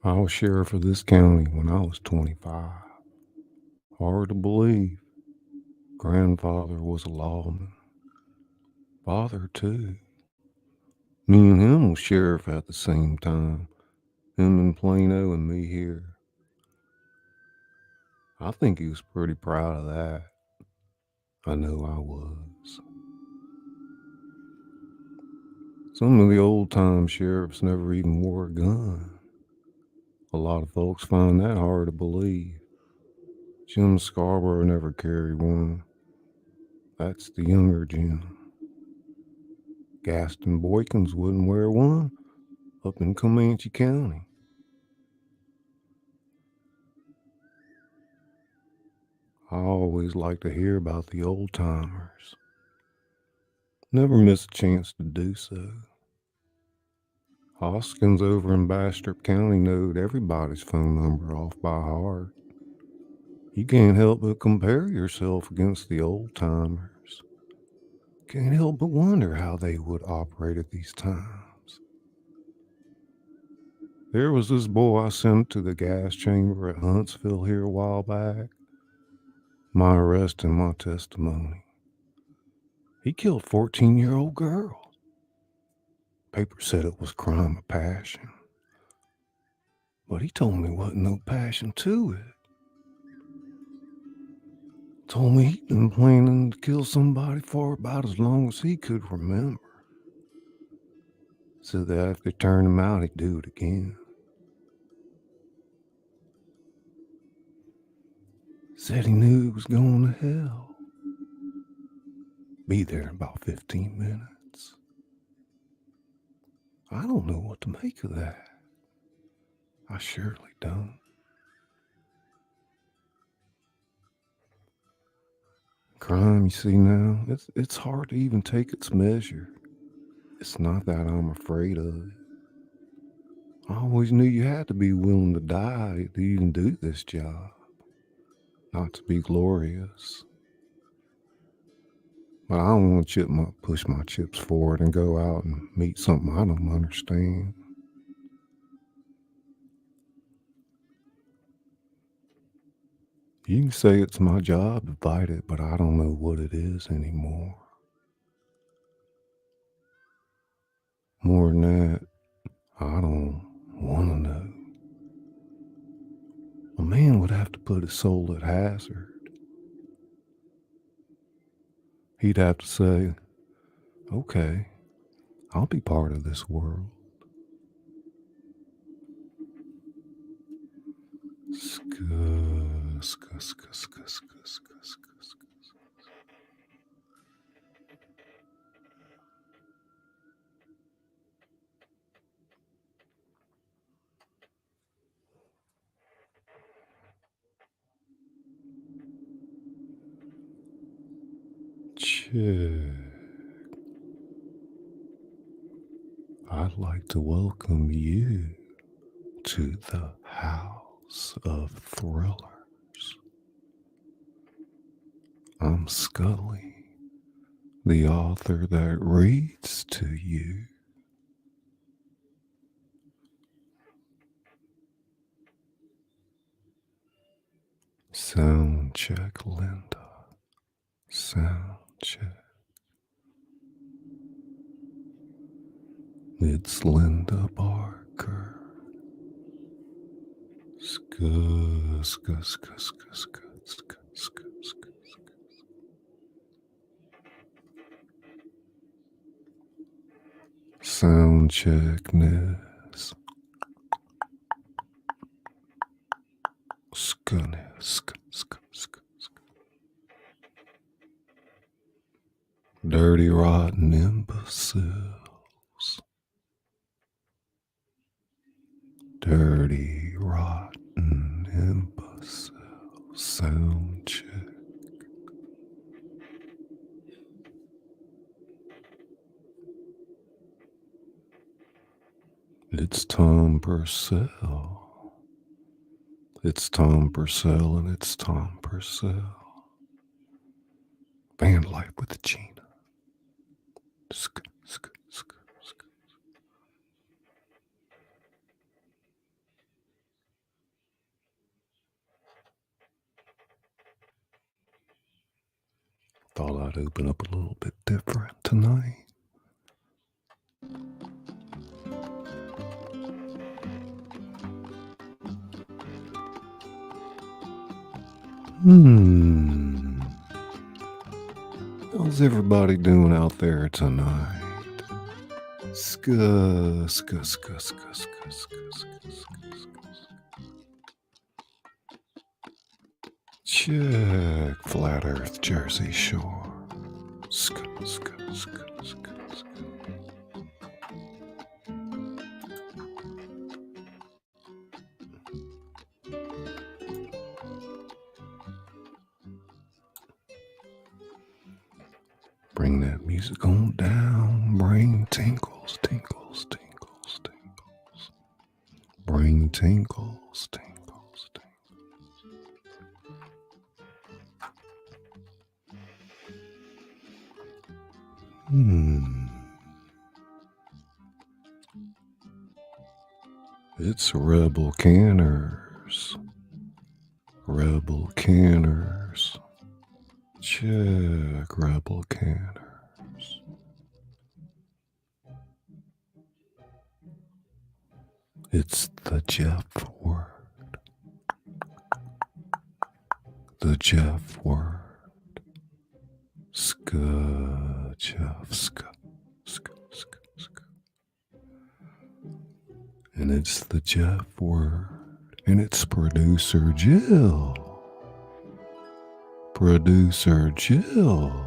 I was sheriff of this county when I was 25. Hard to believe. Grandfather was a lawman. Father, too. Me and him was sheriff at the same time. Him in Plano and me here. I think he was pretty proud of that. I know I was. Some of the old-time sheriffs never even wore a gun. A lot of folks find that hard to believe. Jim Scarborough never carried one. That's the younger Jim. Gaston Boykins wouldn't wear one up in Comanche County. I always like to hear about the old-timers. Never miss a chance to do so. Hoskins over in Bastrop County knowed everybody's phone number off by heart. You can't help but compare yourself against the old-timers. Can't help but wonder how they would operate at these times. There was this boy I sent to the gas chamber at Huntsville here a while back. My arrest and my testimony. He killed a 14-year-old girl. Paper said it was crime of passion. But he told me wasn't no passion to it. Told me he'd been planning to kill somebody for about as long as he could remember. Said that if they turned him out, he'd do it again. Said he knew he was going to hell. Be there in about 15 minutes. I don't know what to make of that. I surely don't. Crime, you see now, it's hard to even take its measure. It's not that I'm afraid of it. I always knew you had to be willing to die to even do this job. Not to be glorious. But I don't want to push my chips forward and go out and meet something I don't understand. You can say it's my job to fight it, but I don't know what it is anymore. More than that, I don't want to know. A man would have to put his soul at hazard. He'd have to say, okay, I'll be part of this world. Check. I'd like to welcome you to the House of Thrillers. I'm Scully, the author that reads to you. Sound check, Linda. Sound check. It's Linda Barker. Sound check, Ness. Dirty, rotten imbeciles. Dirty, rotten imbeciles. Sound check. It's Tom Purcell. It's Tom Purcell and it's Tom Purcell. Band life with the Gina. to open up a little bit different tonight. How's everybody doing out there tonight? Check Flat Earth, Jersey Shore. Bring that music on down. Bring tingles, tingles, tingles, tingles. Bring tingles, tingles, tingles. It's Rebel Canners. Rebel Canners. Check Rebel Canners. It's the Jeff word. The Jeff word. Jeff, and it's the Jeff word. And it's producer Jill. Producer Jill.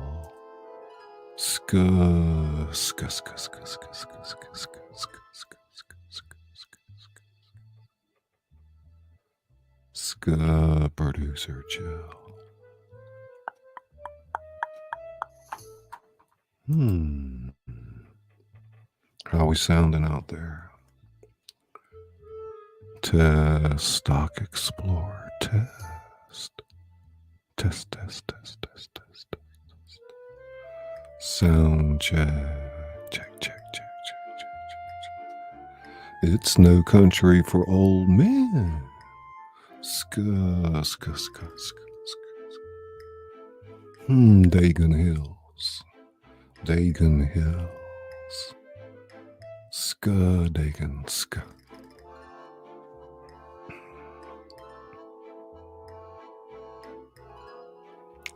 Producer Jill. How we sounding out there? Test, Stock Explorer, test. Test. Sound check. Check. It's no country for old men. Dagon Hills. Dagon Hills. Dagon.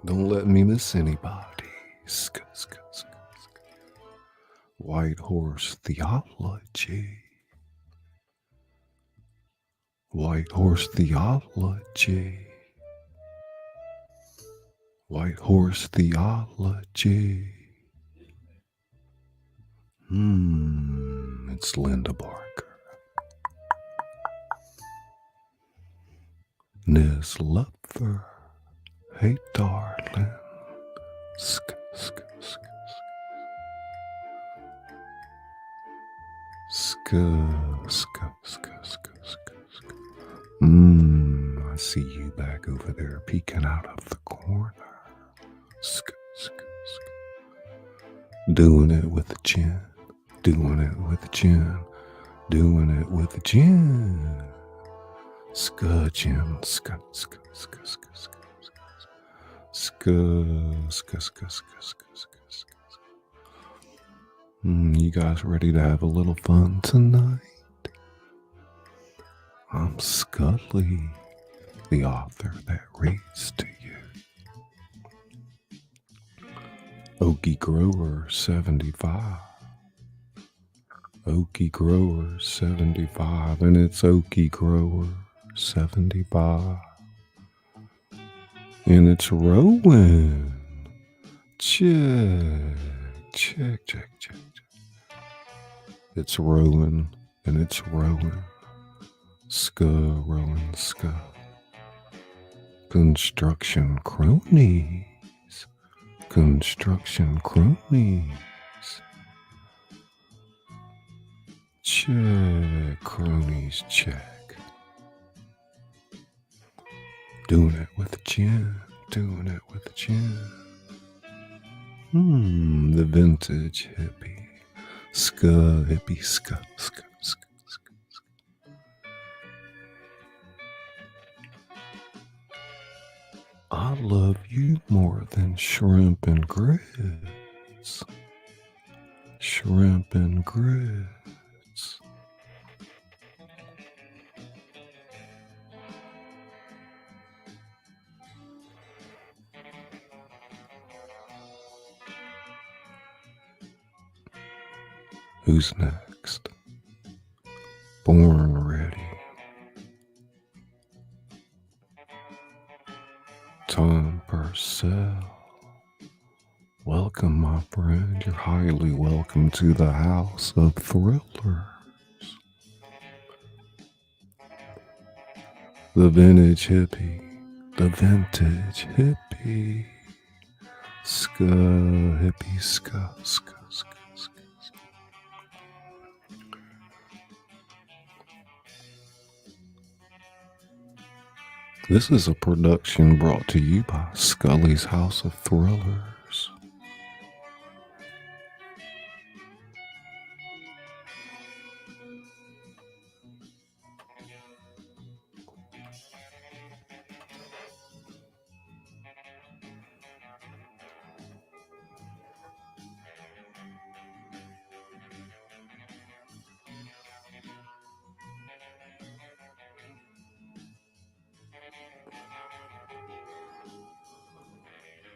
Don't let me miss anybody. White Horse Theology. White Horse Theology. White Horse Theology. It's Linda Barker. Nis Lupfer. Hey, darling. I see you back over there peeking out of the corner. Doing it with the chin. Doing it with the chin. Doing it with the chin. Chin. You guys ready to have a little fun tonight? I'm Scully, the author that reads to you. Okie Grower 75. Okie Grower 75, and it's Okie Grower 75. And it's Rowan. Check. It's Rowan, and it's Rowan. Rowan. Construction cronies. Construction cronies. Check, cronies, check. Doing it with the chin. Doing it with the chin. The vintage hippie. Hippie. I love you more than shrimp and grits. Shrimp and grits. Who's next? Born ready. Tom Purcell. Welcome, my friend. You're highly welcome to the House of Thrillers. The vintage hippie. The vintage hippie. Ska hippie ska ska ska ska. This is a production brought to you by Scully's House of Thrillers.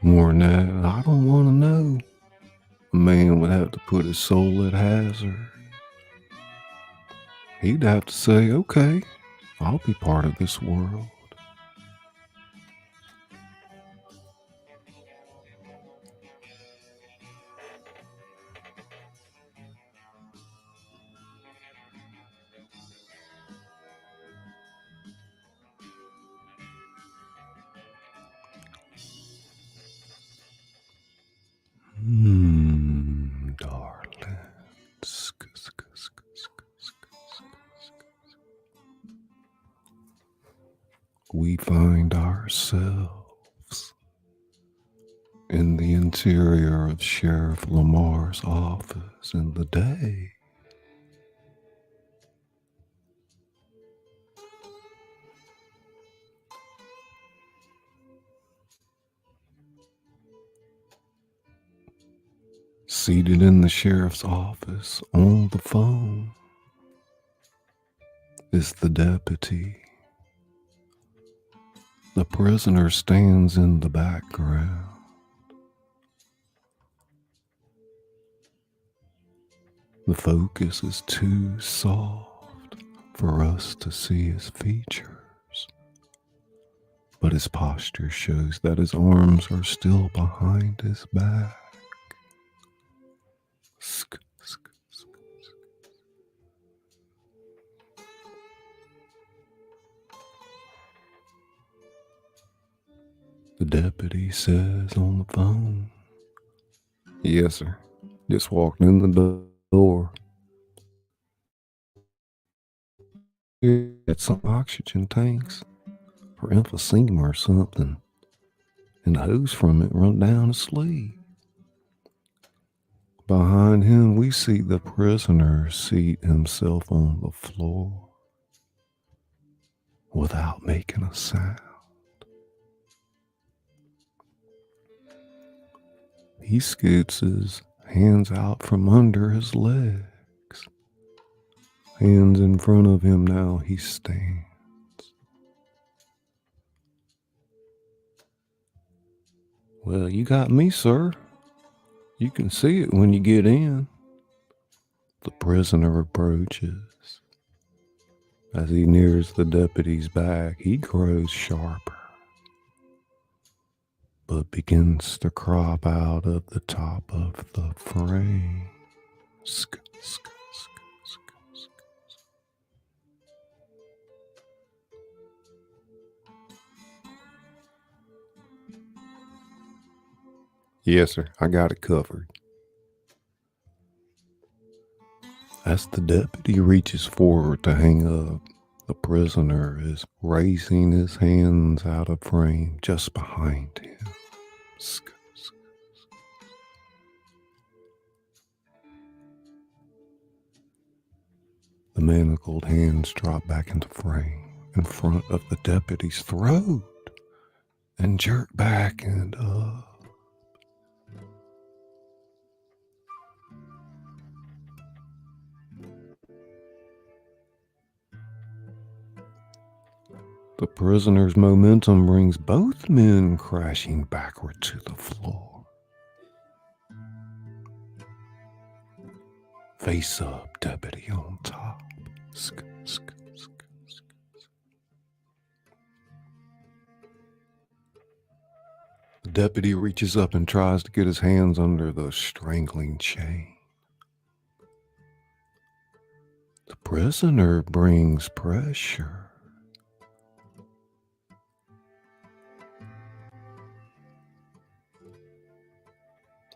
More than that, I don't want to know. A man would have to put his soul at hazard. He'd have to say, okay, I'll be part of this world. Darling. We find ourselves in the interior of Sheriff Lamar's office in the day. Seated in the sheriff's office on the phone is the deputy. The prisoner stands in the background. The focus is too soft for us to see his features, but his posture shows that his arms are still behind his back. The deputy says on the phone, "Yes, sir. Just walked in the door. Get some oxygen tanks for emphysema or something, and the hose from it run down his sleeve." Behind him, we see the prisoner seat himself on the floor without making a sound. He scoots his hands out from under his legs. Hands in front of him now, he stands. "Well, you got me, sir. You can see it when you get in." The prisoner approaches. As he nears the deputy's back, he grows sharper, but begins to crop out of the top of the frame. "Yes, sir. I got it covered." As the deputy reaches forward to hang up, the prisoner is raising his hands out of frame just behind him. The manacled hands drop back into frame in front of the deputy's throat. and jerk back and up. The prisoner's momentum brings both men crashing backward to the floor. Face up, deputy on top. Sk, sk, sk, sk. The deputy reaches up and tries to get his hands under the strangling chain. The prisoner brings pressure.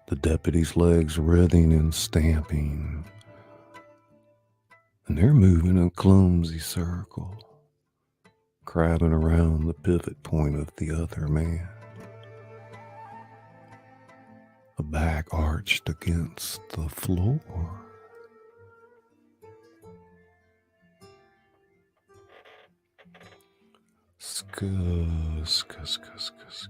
The deputy's legs writhing and stamping, and they're moving in a clumsy circle, crabbing around the pivot point of the other man. A back arched against the floor. Sk, sk, sk, sk, sk.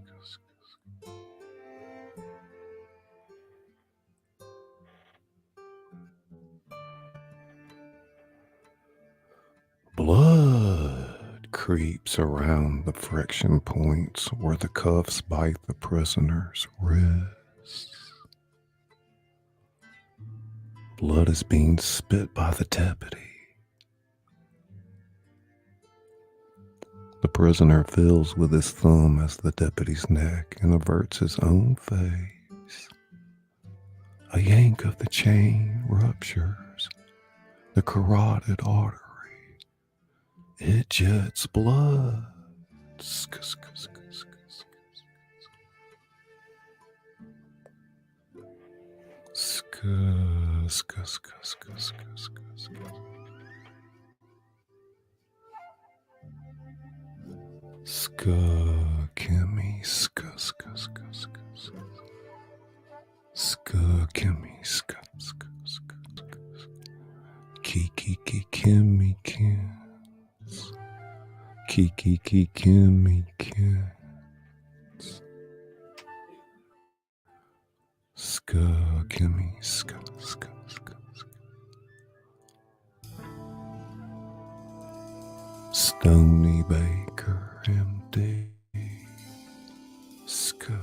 Blood creeps around the friction points where the cuffs bite the prisoner's wrists. Blood is being spit by the deputy. The prisoner feels with his thumb as the deputy's neck and averts his own face. A yank of the chain ruptures the carotid artery. It jets blood. Sk, sk, sk, sk, sk. Sk, sk, sk, sk, sk, sk, sk. Ska, Kimmy, ska, ska, ska, ska, ska. Ska, Kimmy, ska, ska, ska, ska. Kiki, Kimmy, Kim. Kiki, Kimmy, Kim. Ska, Kimmy, ska, ska, ska, ska. Stony Baker, MD. Ska,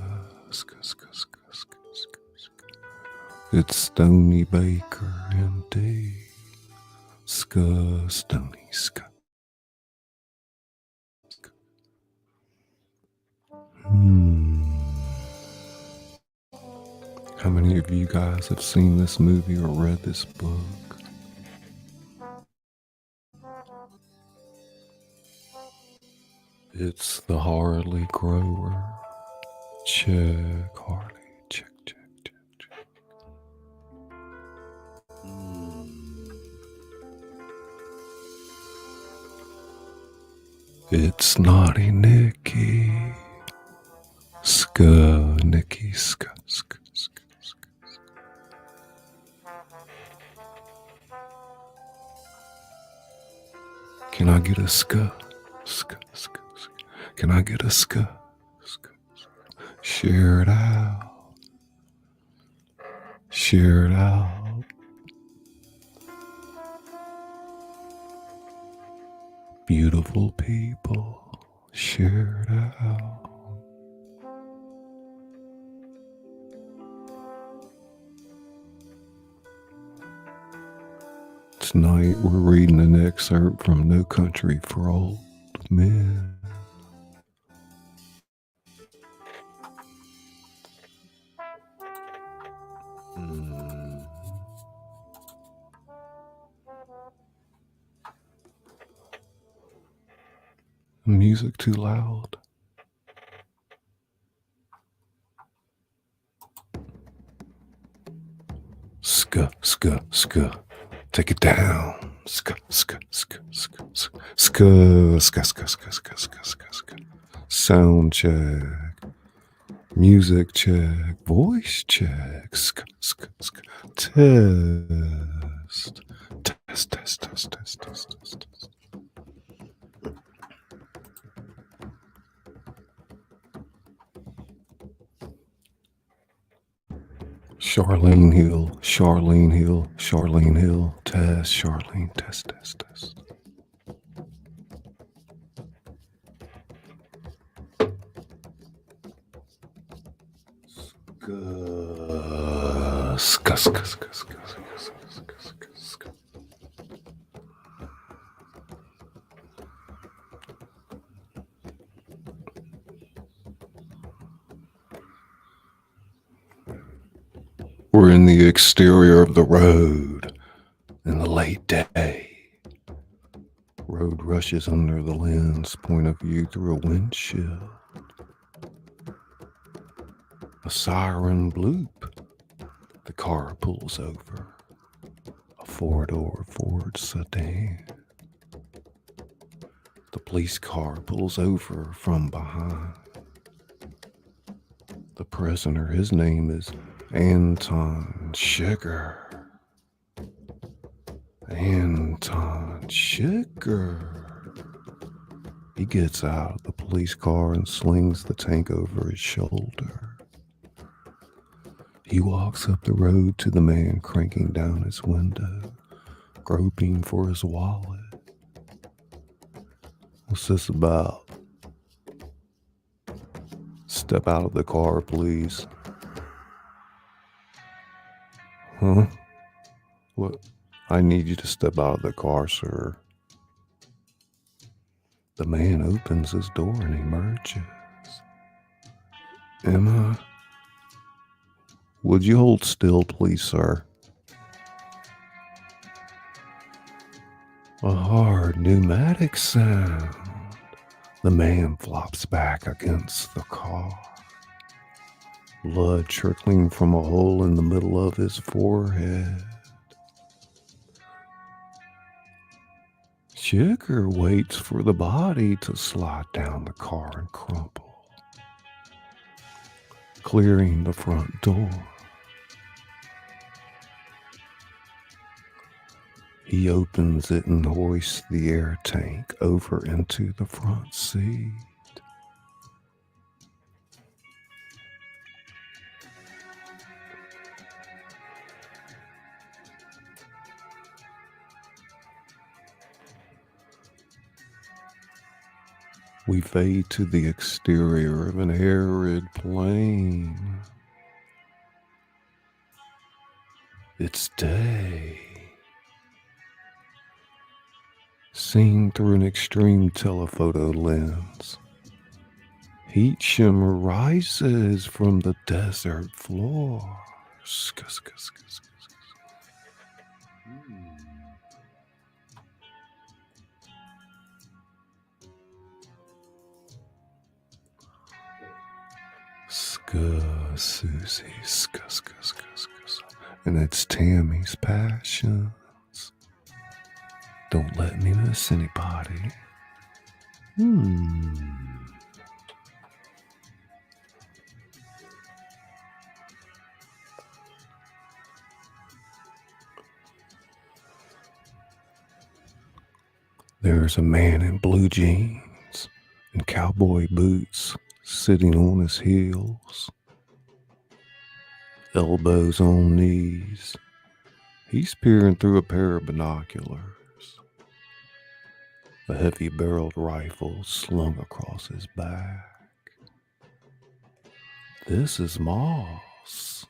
ska, ska, ska, ska, ska, ska. It's Stony Baker, MD. Ska, Stony, ska. How many of you guys have seen this movie or read this book? It's The Harley Grower. Check, Harley. Check, check, check, check. It's Naughty Nicky. Ska, Nicky, ska, ska, ska, ska. Can I get a ska? Ska, ska, ska. Can I get a ska? Ska, ska. Share it out. Share it out. Beautiful people, share it out. Tonight we're reading an excerpt from No Country for Old Men. Music too loud? Ska, ska, ska. Take it down. Ska, ska, ska, ska, ska, ska, ska, ska, ska, ska, ska, ska, ska. Sound check. Music check. Voice check. Ska, ska, ska. Test. Test, test, test, test, test, test, test. Charlene Hill, Charlene Hill, Charlene Hill, test, Charlene, test, test, test. We're in the exterior of the road in the late day. Road rushes under the lens, point of view through a windshield. A siren bloop. The car pulls over. A four-door Ford sedan. The police car pulls over from behind. The prisoner, his name is Anton Sugar. Anton Sugar. He gets out of the police car and slings the tank over his shoulder. He walks up the road to the man cranking down his window, groping for his wallet. What's this about? Step out of the car, please. Huh? What? I need you to step out of the car, sir. The man opens his door and emerges. Emma? Would you hold still, please, sir? A hard pneumatic sound. The man flops back against the car. Blood trickling from a hole in the middle of his forehead. Sugar waits for the body to slide down the car and crumple, clearing the front door. He opens it and hoists the air tank over into the front seat. We fade to the exterior of an arid plain. It's day. Seen through an extreme telephoto lens. Heat shimmer rises from the desert floor. Susie, and it's Tammy's passions. Don't let me miss anybody. There's a man in blue jeans and cowboy boots sitting on his heels, elbows on knees. He's peering through a pair of binoculars. A heavy-barreled rifle slung across his back. This is Moss.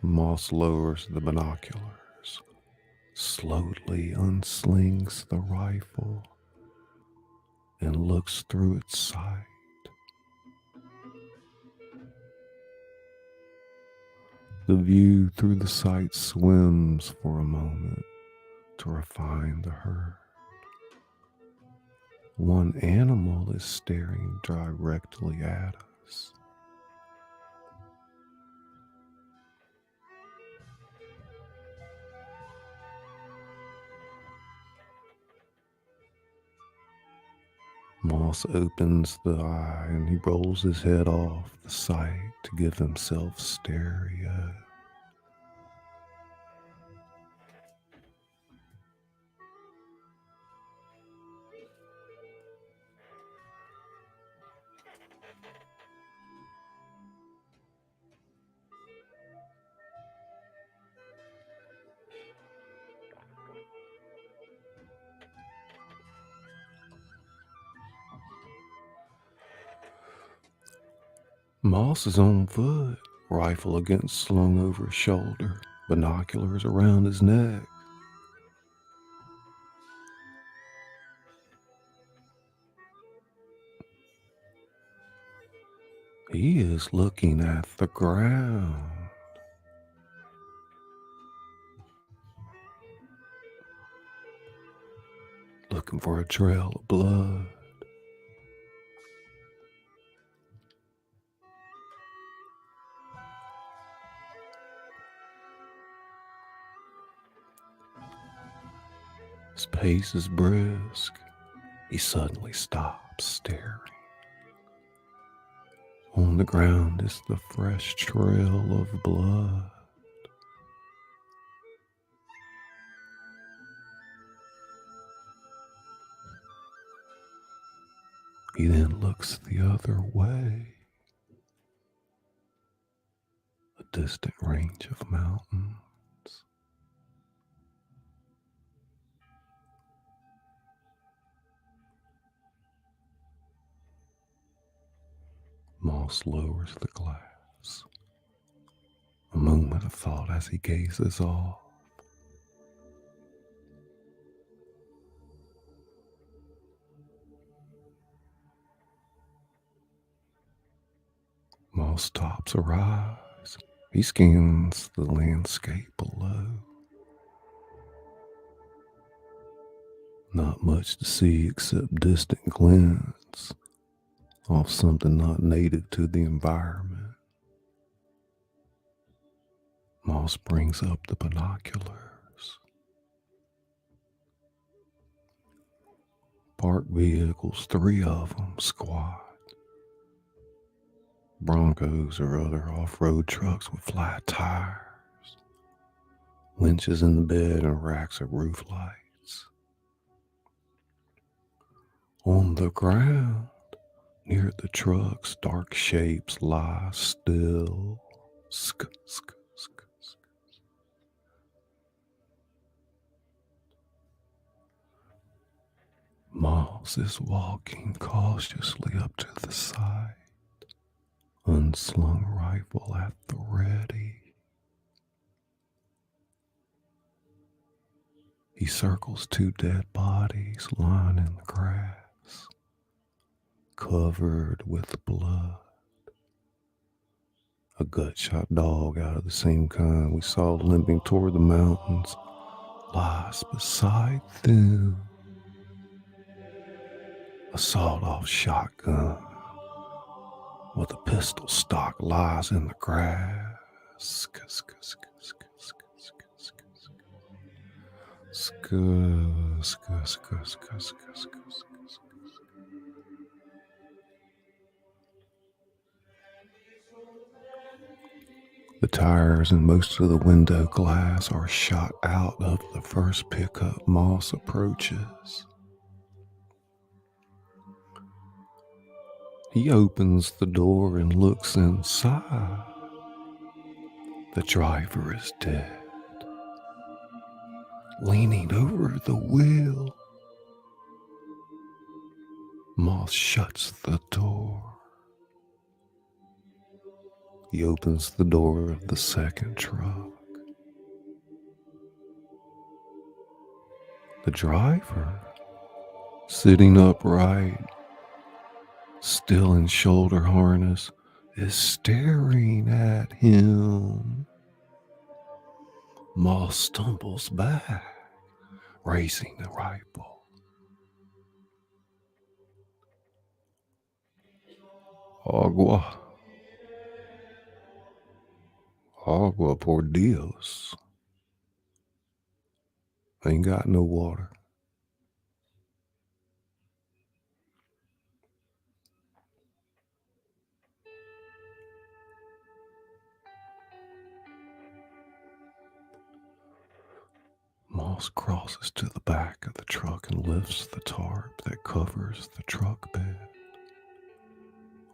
Moss lowers the binoculars, slowly unslings the rifle, and looks through its sight. The view through the sight swims for a moment to refine the herd. One animal is staring directly at us. Moss opens the eye and he rolls his head off the sight to give himself stereo. Moss is on foot, rifle against slung over his shoulder, binoculars around his neck. He is looking at the ground. Looking for a trail of blood. His pace is brisk. He suddenly stops, staring. On the ground is the fresh trail of blood. He then looks the other way. A distant range of mountains. Moss lowers the glass. A moment of thought as he gazes off. Moss stops a rise. He scans the landscape below. Not much to see except distant glints of something not native to the environment. Moss brings up the binoculars. Parked vehicles, 3 of them, squat. Broncos or other off-road trucks with flat tires. Winches in the bed and racks of roof lights. On the ground, near the trucks, dark shapes lie still. Sk, sk, sk, sk. Moss is walking cautiously up to the side, unslung rifle at the ready. He circles 2 dead bodies lying in the grass, covered with blood. A gut-shot dog out of the same kind we saw limping toward the mountains lies beside them. A sawed-off shotgun with a pistol stock lies in the grass. Sk, sk, sk, sk, sk, sk, sk, sk. Sk, sk, sk, sk, sk, sk, sk. The tires and most of the window glass are shot out of the first pickup Moss approaches. He opens the door and looks inside. The driver is dead, leaning over the wheel. Moss shuts the door. He opens the door of the second truck. The driver, sitting upright, still in shoulder harness, is staring at him. Moss stumbles back, raising the rifle. Agua. Agua por Dios. Ain't got no water. Moss crosses to the back of the truck and lifts the tarp that covers the truck bed.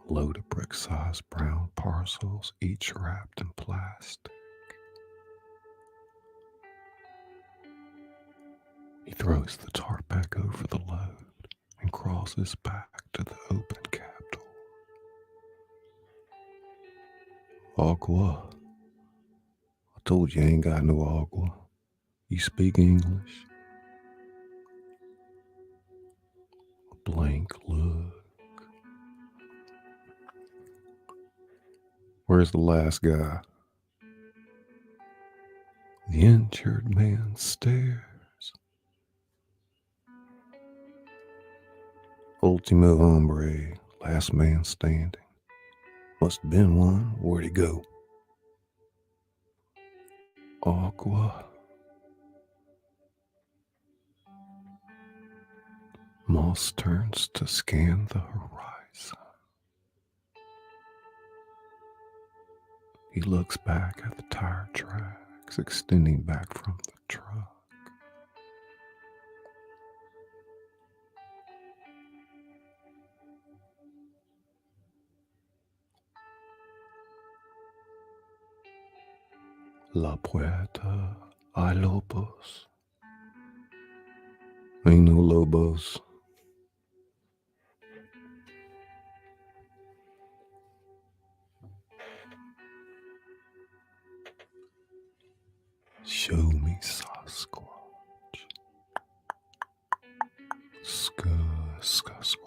A load of brick-sized brown parcels, each wrapped in plastic. He throws the tarp back over the load and crosses back to the open cab door. Agua. I told you I ain't got no agua. You speak English? A blank look. Where's the last guy? The injured man stares. Ultimo hombre, last man standing. Must have been one. Where'd he go? Agua. Moss turns to scan the horizon. He looks back at the tire tracks extending back from the truck. La puerta hay lobos. Ain't no lobos. Show me Sasquatch. Sasquatch.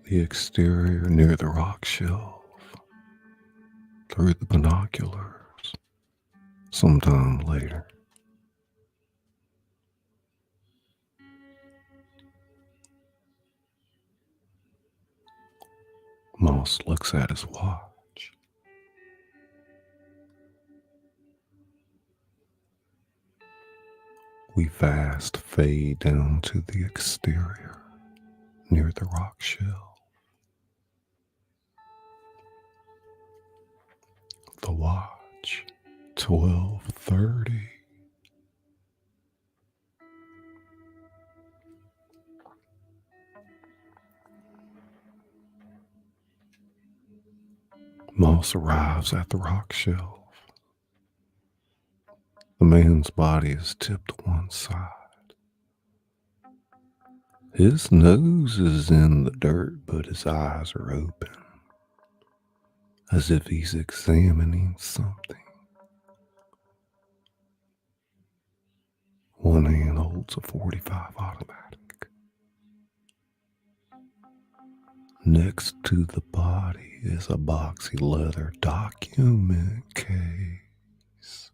The exterior near the rock shelf. Through the binoculars. Sometime later. Moss looks at his watch. We fast fade down to the exterior near the rock shelf. The watch, 12:30. Moss arrives at the rock shelf. The man's body is tipped one side. His nose is in the dirt, but his eyes are open, as if he's examining something. One hand holds a .45 automatic. Next to the body is a boxy leather document case.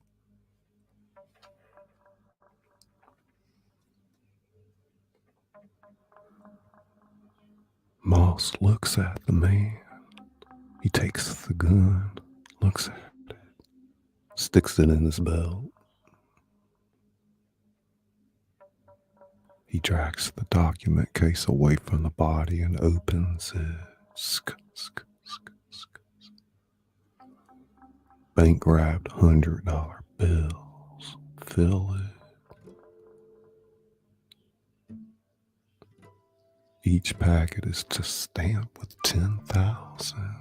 Moss looks at the man. He takes the gun, looks at it, sticks it in his belt. He drags the document case away from the body and opens it. Bank grabbed $100 bills. Fill it. Each packet is to stamp with 10,000.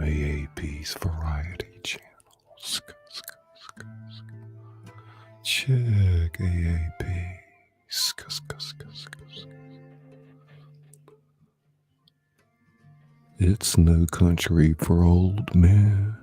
AAP's variety channel. Check AAP. It's no country for old men.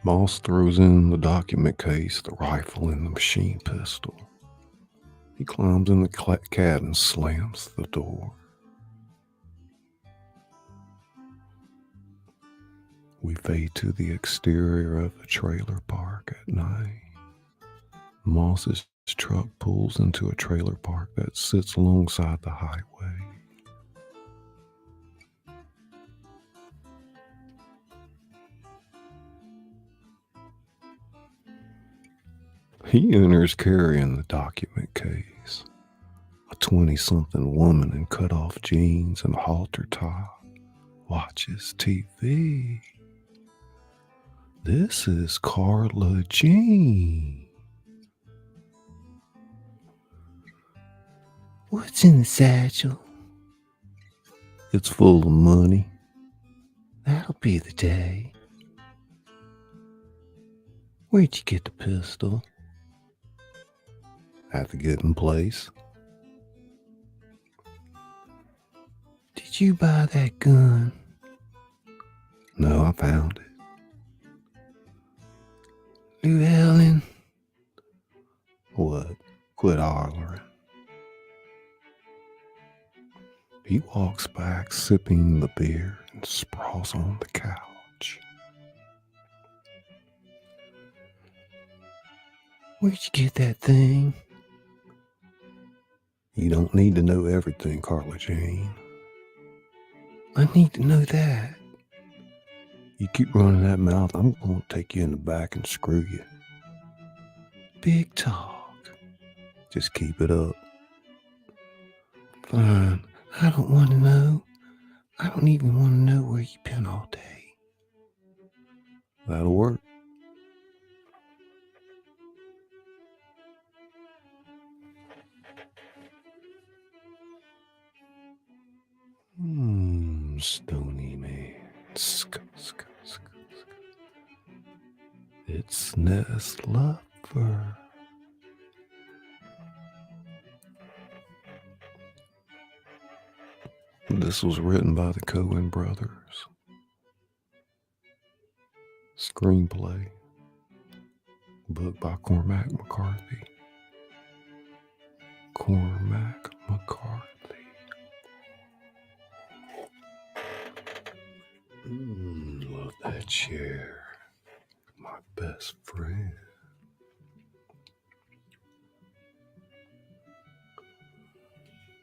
Moss throws in the document case, the rifle, and the machine pistol. He climbs in the cab and slams the door. We fade to the exterior of the trailer park at night. Moss is His truck pulls into a trailer park that sits alongside the highway. He enters carrying the document case. A 20-something woman in cut-off jeans and halter top watches TV. This is Carla Jean. What's in the satchel? It's full of money. That'll be the day. Where'd you get the pistol? At the Getting Place. Did you buy that gun? No, I found it. Llewellyn. What? Quit hollering. He walks back, sipping the beer, and sprawls on the couch. Where'd you get that thing? You don't need to know everything, Carla Jane. I need to know that. You keep running that mouth, I'm going to take you in the back and screw you. Big talk. Just keep it up. Fine. I don't want to know. I don't even want to know where you've been all day. That'll work. Stony man. It's Nest Lover. This was written by the Coen brothers. Screenplay. Book by Cormac McCarthy. Cormac McCarthy. Love that chair. My best friend.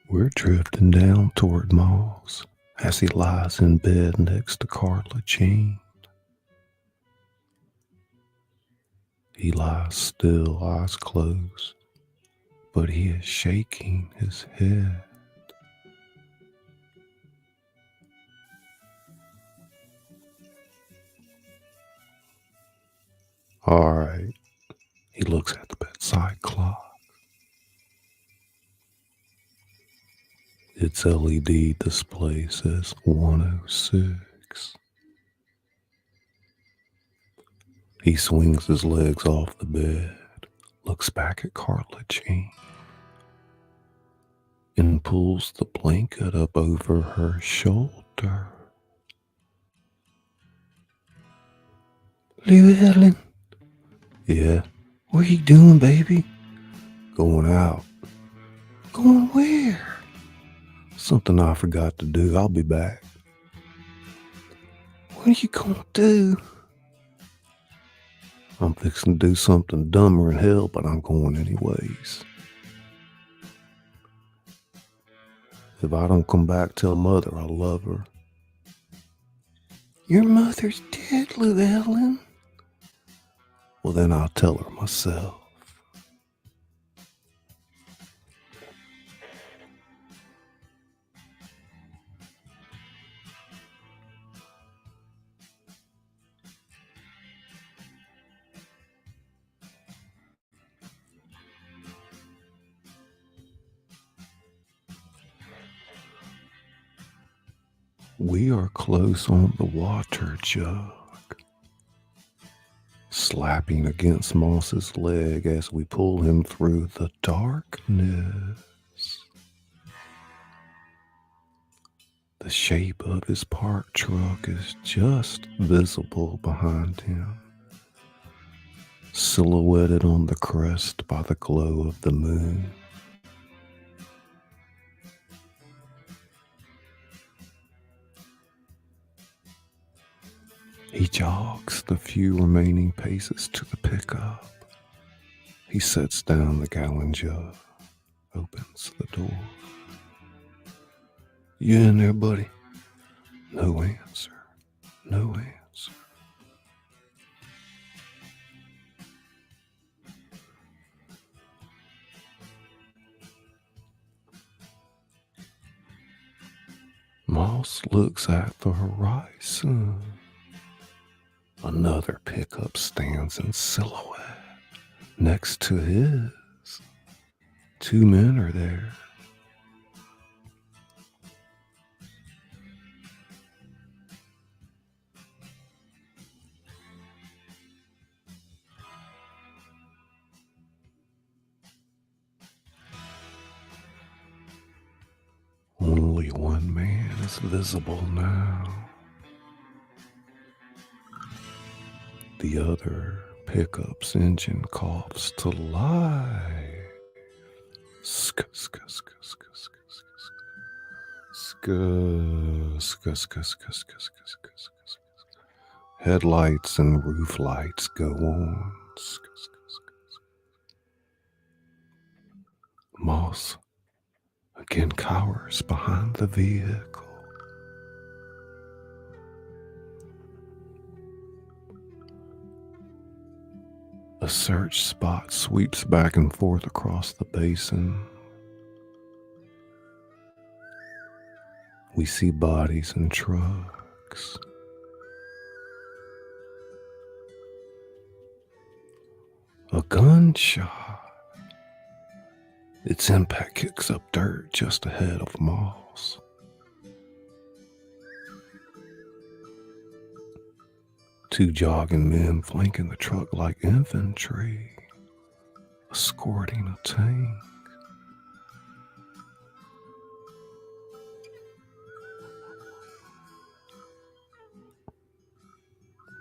We're drifting down toward Moss as he lies in bed next to Carla Jean. He lies still, eyes closed, but he is shaking his head. All right. He looks at the bedside clock. Its LED display says 1:06. He swings his legs off the bed, looks back at Carla Jean, and pulls the blanket up over her shoulder. Llewellyn. Yeah? What are you doing, baby? Going out. Going where? Something I forgot to do. I'll be back. What are you gonna do? I'm fixing to do something dumber than hell, but I'm going anyways. If I don't come back, tell Mother I love her. Your mother's dead, Llewellyn. Well, then I'll tell her myself. We are close on the water jug, slapping against Moss's leg as we pull him through the darkness. The shape of his parked truck is just visible behind him, silhouetted on the crest by the glow of the moon. He jogs the few remaining paces to the pickup. He sets down the gallon jug, opens the door. You in there, buddy? No answer. No answer. Moss looks at the horizon. Another pickup stands in silhouette next to his. 2 men are there. Only one man is visible now. The other pickup's engine coughs to life. Sk, sk, sk, sk, sk, sk, sk, sk, sk, sk, sk, sk, sk. Headlights and roof lights go on. Sk, sk, sk, sk. Moss again cowers behind the vehicle. A search spot sweeps back and forth across the basin. We see bodies and trucks. A gunshot. Its impact kicks up dirt just ahead of Moss. Two jogging men flanking the truck like infantry, escorting a tank.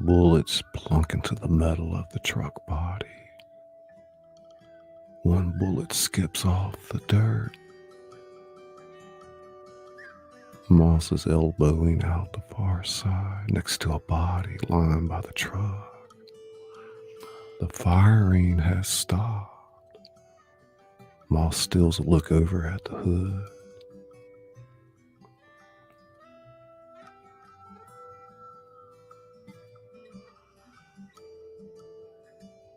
Bullets plunk into the metal of the truck body. One bullet skips off the dirt. Moss is elbowing out the far side next to a body lying by the truck. The firing has stopped. Moss steals a look over at the hood.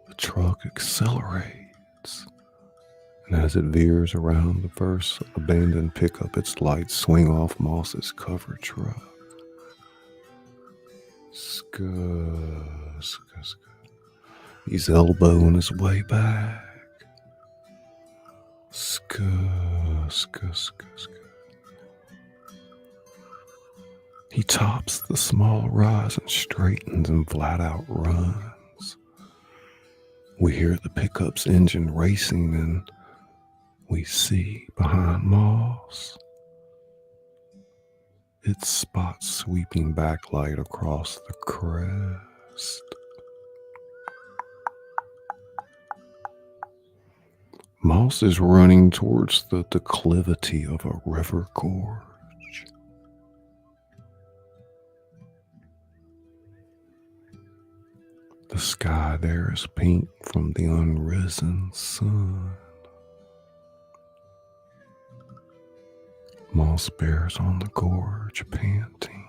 The truck accelerates, and as it veers around the first abandoned pickup, its lights swing off Moss's covered truck. He's elbowing his way back. He tops the small rise and straightens and flat out runs. We hear the pickup's engine racing, and we see behind Moss its spot sweeping backlight across the crest. Moss is running towards the declivity of a river gorge. The sky there is pink from the unrisen sun. Moss bears on the gorge, panting.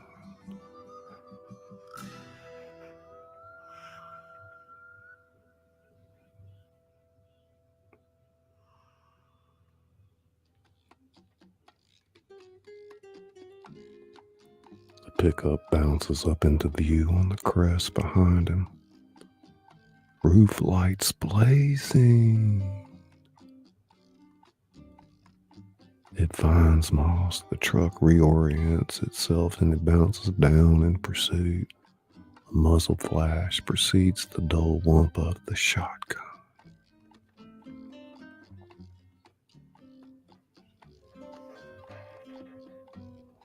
The pickup bounces up into view on the crest behind him. Roof lights blazing. It finds Moss. The truck reorients itself and it bounces down in pursuit. A muzzle flash precedes the dull whump of the shotgun.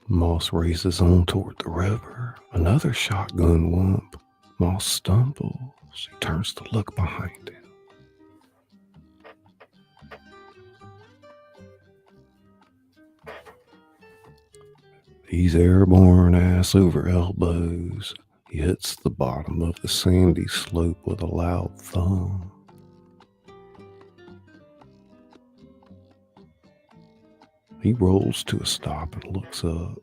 Moss races on toward the river. Another shotgun whump. Moss stumbles. He turns to look behind him. He's airborne ass over elbows. He hits the bottom of the sandy slope with a loud thump. He rolls to a stop and looks up.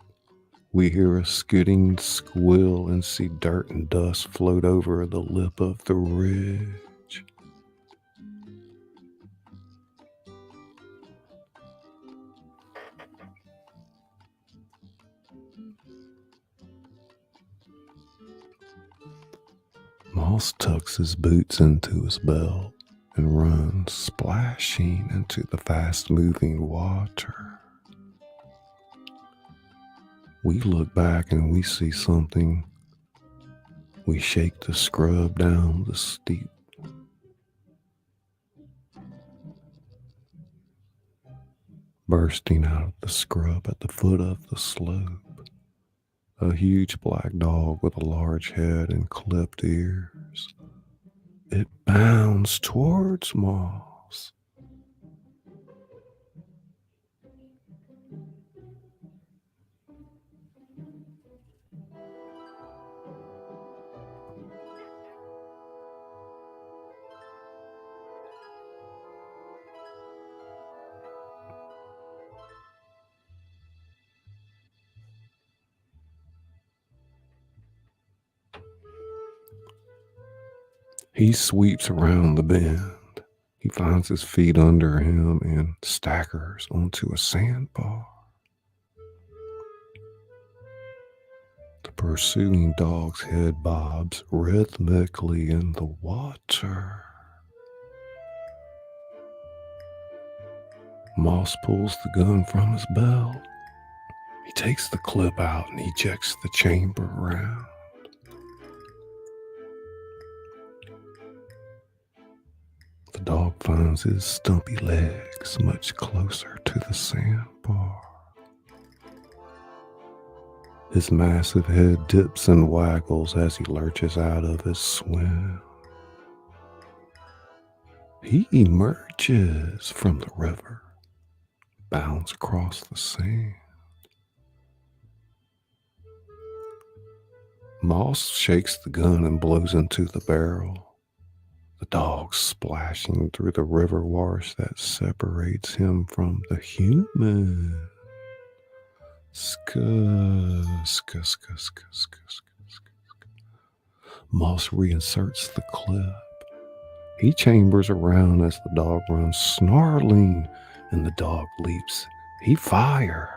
We hear a skidding squeal and see dirt and dust float over the lip of the ridge. Moss tucks his boots into his belt and runs splashing into the fast-moving water. We look back and we see something. We shake the scrub down the steep. Bursting out of the scrub at the foot of the slope, a huge black dog with a large head and clipped ears. It bounds towards Moss. He sweeps around the bend. He finds his feet under him and staggers onto a sandbar. The pursuing dog's head bobs rhythmically in the water. Moss pulls the gun from his belt. He takes the clip out and ejects the chamber round. The dog finds his stumpy legs much closer to the sandbar. His massive head dips and waggles as he lurches out of his swim. He emerges from the river, bounds across the sand. Moss shakes the gun and blows into the barrel. The dog splashing through the river wash that separates him from the human. Moss reinserts the clip. He chambers around as the dog runs snarling, and the dog leaps. He fires.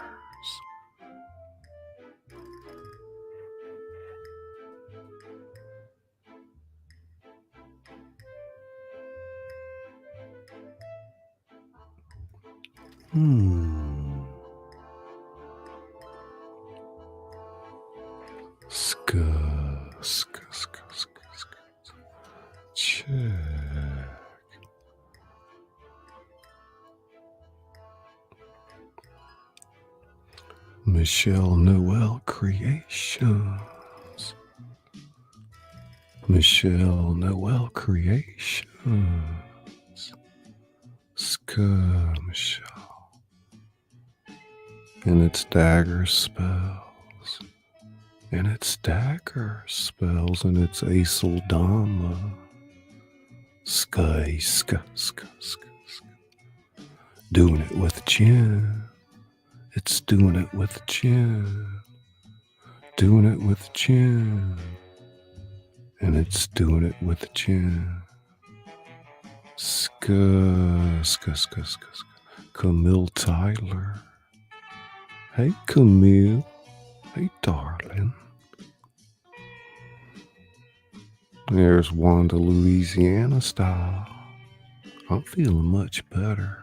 Check. Michelle Noel Creations. Michelle Noel Creations. Michelle. And it's dagger spells. And it's dagger spells. And it's Acel Dama. Sky. Doing it with Jen. It's doing it with Jen. Doing it with Jen. And it's doing it with Jen. Camille Tyler. Hey, Camille. Hey, darling. There's Wanda, Louisiana style. I'm feeling much better.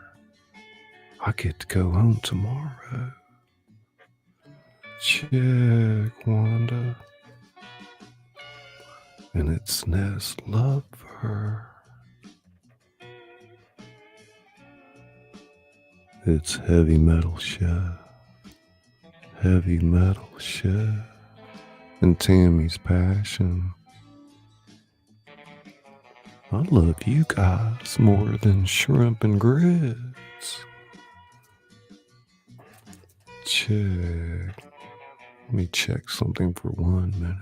I get to go home tomorrow. Check, Wanda. And it's Ness Lover. It's Heavy Metal Chef. Heavy Metal Chef. And Tammy's Passion. I love you guys more than shrimp and grits. Check. Let me check something for 1 minute.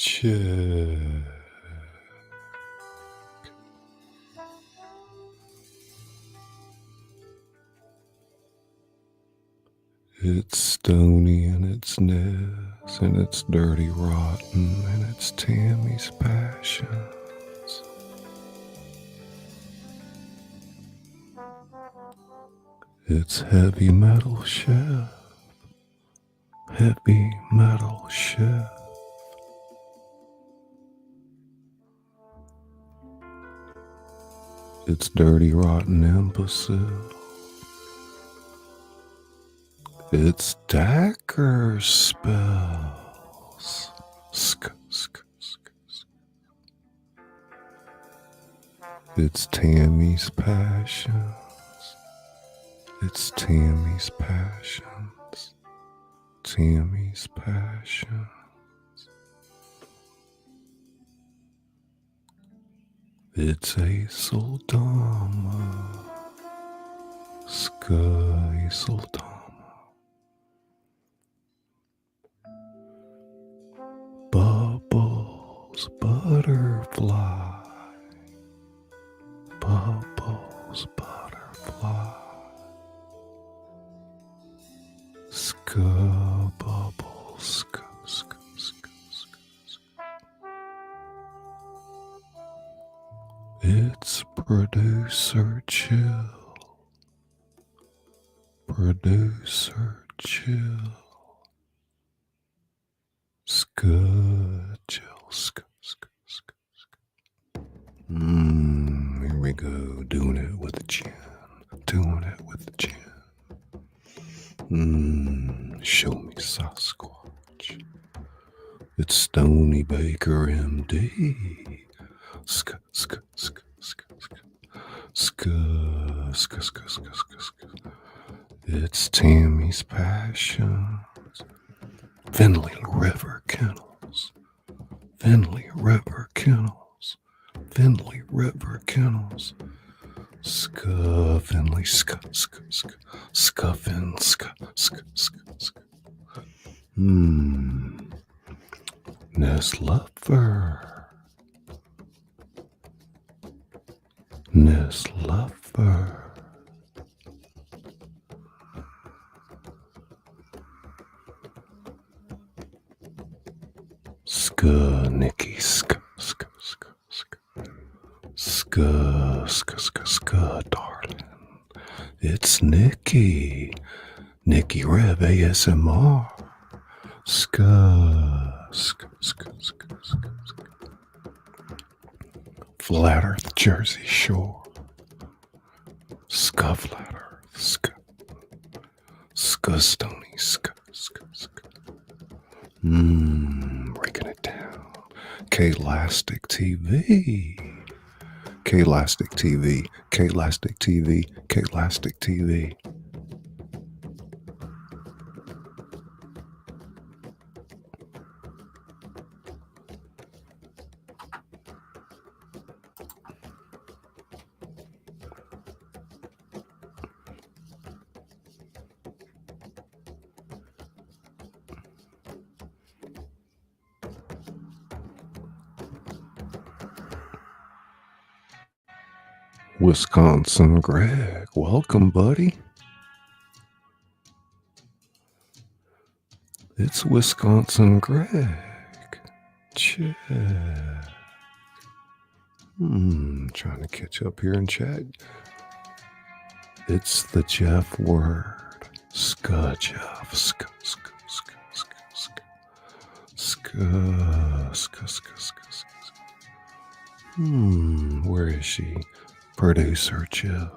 Check. It's stony and it's Ness and it's dirty rotten and it's Tammy's passions. It's heavy metal chef. Heavy metal chef. It's dirty rotten imbecile. It's dagger spells. It's Tammy's passions. It's Tammy's passions. Tammy's passions. It's a Soldama. Sky Soldama. Bubbles, butterfly. Bubbles, butterfly. Ska bubbles, ska, ska, ska, ska, ska. It's producer chill. Producer chill. Ska chill, ska, ska, ska, ska. Here we go, doing it with the chin. Doing it with the chin. Show me Sasquatch. It's Stony Baker MD. Ska, ska, ska, ska, ska. Ska, ska, ska, ska, ska, ska. It's Tammy's passions. Finley River Kennels. Finley River Kennels. Finley River Kennels. Ska, Finley, ska, ska, ska. Ska, Fin, ska, ska, ska, ska. Nest Lover. Nest Lover. Ska, Nikki, ska, ska, ska, ska. Ska, ska, ska, ska, darling. It's Nikki. Nikki Rev ASMR. Ska, ska, ska, ska, ska, ska. Flat Earth Jersey Shore. Ska, Flat Earth, ska. Ska, Stony, ska, ska, ska. Breaking it down. K-Lastic TV. K-Lastic TV. K-Lastic TV. K-Lastic TV. Wisconsin Greg, welcome, buddy. It's Wisconsin Greg. Check. Trying to catch up here in chat. It's the Jeff word. Ska Jeff. Ska, ska, ska, ska, ska. Ska, ska, ska, ska, ska. Where is she? Producer Jill.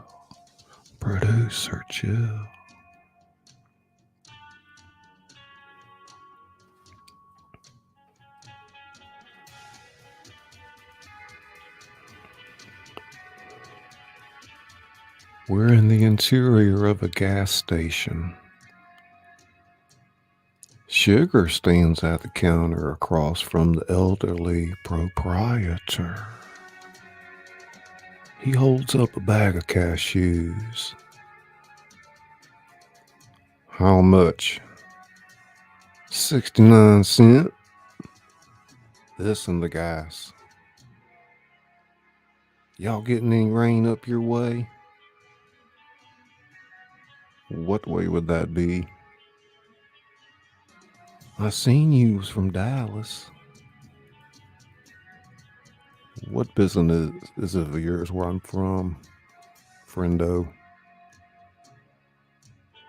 Producer Jill. We're in the interior of a gas station. Sugar stands at the counter across from the elderly proprietor. He holds up a bag of cashews. How much? 69 cents. this and the gas. Y'all getting any rain up your way? What way would that be? I seen you was from Dallas. What business is it of yours where I'm from, friendo?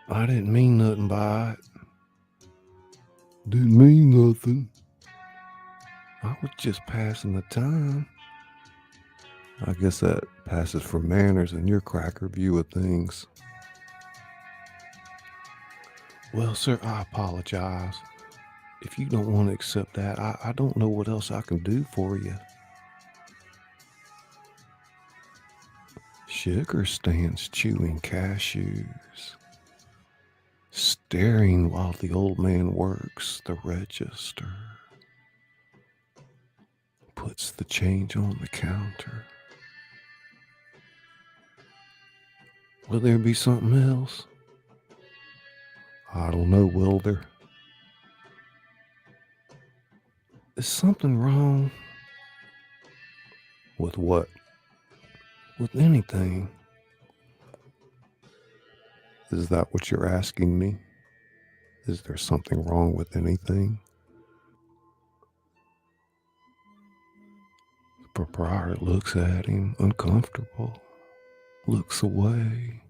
I didn't mean nothing by it. Didn't mean nothing. I was just passing the time. I guess that passes for manners in your cracker view of things. Well, sir, I apologize. If you don't want to accept that, I don't know what else I can do for you. Sugar stands chewing cashews, staring while the old man works the register, puts the change on the counter. Will there be something else? I don't know, will there? Is something wrong? With what? With anything. Is that what you're asking me? Is there something wrong with anything? The proprietor looks at him, uncomfortable, looks away.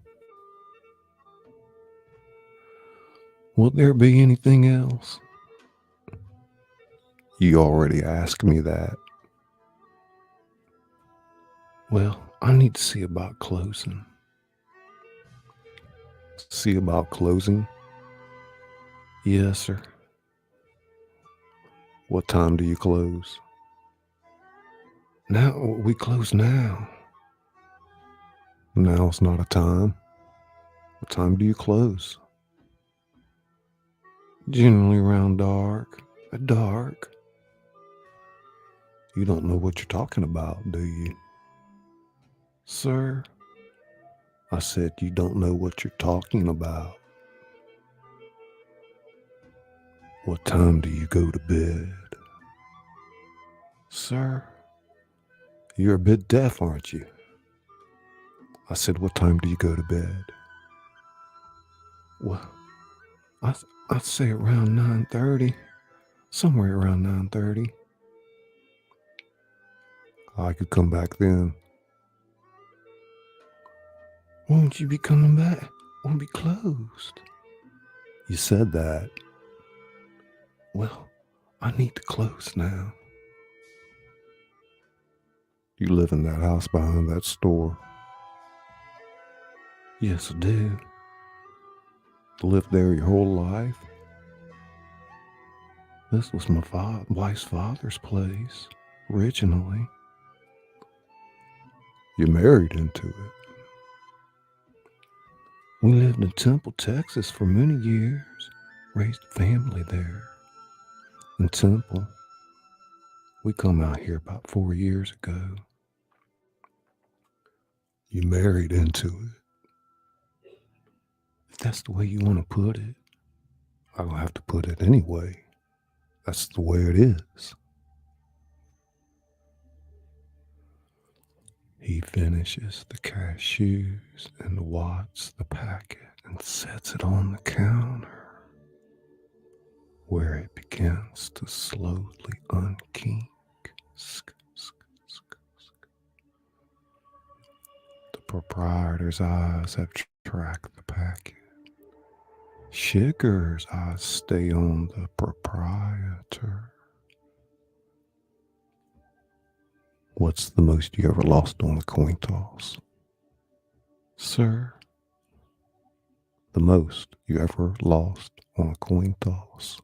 Will there be anything else? You already asked me that. Well, I need to see about closing. See about closing? Yes, sir. What time do you close? Now, we close now. Now's not a time. What time do you close? Generally around dark. At dark. You don't know what you're talking about, do you? Sir, I said you don't know what you're talking about. What time do you go to bed? Sir, you're a bit deaf, aren't you? I said, what time do you go to bed? Well, I'd say around 9:30. Somewhere around 9:30. I could come back then. Won't you be coming back? Won't be closed. You said that. Well, I need to close now. You live in that house behind that store? Yes, I do. Lived there your whole life? This was my wife's father's place, originally. You married into it. We lived in Temple, Texas for many years. Raised a family there. In Temple. We come out here about 4 years ago. You married into it. If that's the way you want to put it, I don't have to put it anyway. That's the way it is. He finishes the cashews and wats the packet and sets it on the counter, where it begins to slowly unkink. The proprietor's eyes have tracked the packet. Sugar's eyes stay on the proprietor. What's the most you ever lost on a coin toss? Sir? The most you ever lost on a coin toss?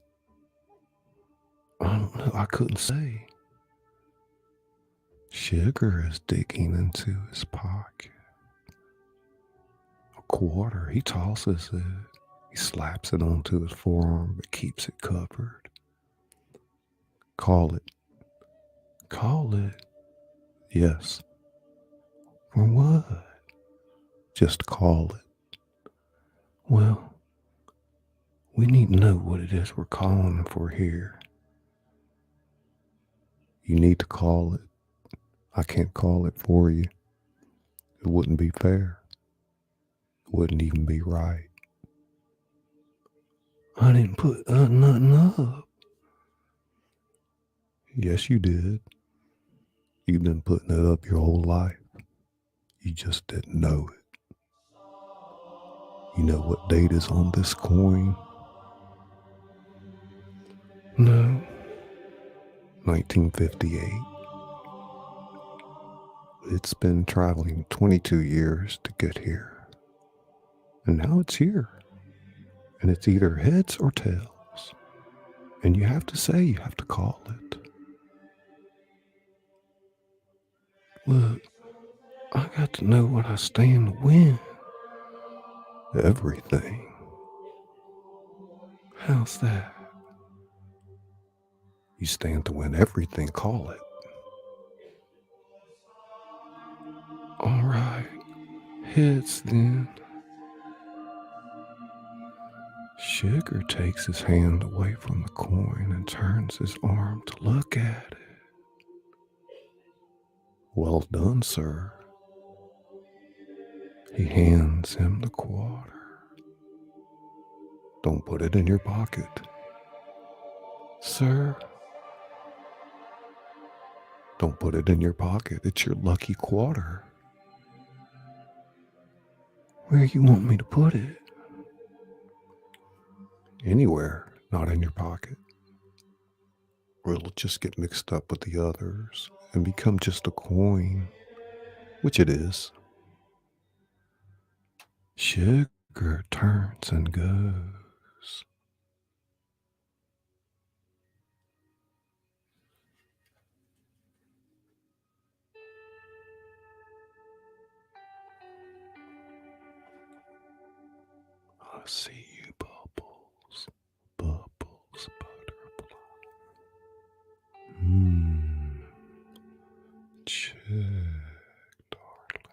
I don't know. I couldn't say. Sugar is digging into his pocket. A quarter. He tosses it. He slaps it onto his forearm but keeps it covered. Call it. Call it. Yes. For what? Just call it. Well, we need to know what it is we're calling for here. You need to call it. I can't call it for you. It wouldn't be fair. It wouldn't even be right. I didn't put nothing up. Yes, you did. You've been putting it up your whole life. You just didn't know it. You know what date is on this coin? No. 1958. It's been traveling 22 years to get here. And now it's here. And it's either heads or tails. And you have to say, you have to call it. Look, I got to know what I stand to win. Everything. How's that? You stand to win everything, call it. All right, heads then. Sugar takes his hand away from the coin and turns his arm to look at it. Well done, sir. He hands him the quarter. Don't put it in your pocket. Sir, don't put it in your pocket. It's your lucky quarter. Where you want me to put it? Anywhere, not in your pocket. Or it'll just get mixed up with the others and become just a coin, which it is. Sugar turns and goes. I see you, bubbles, bubbles, butterfly. Check, darling.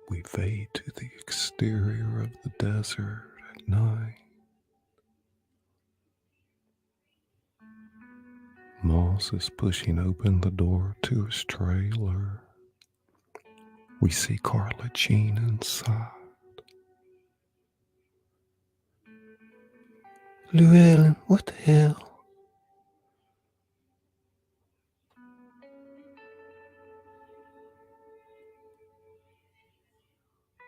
We fade to the exterior of the desert at night. Moss is pushing open the door to his trailer. We see Carla Jean inside. Llewellyn, what the hell?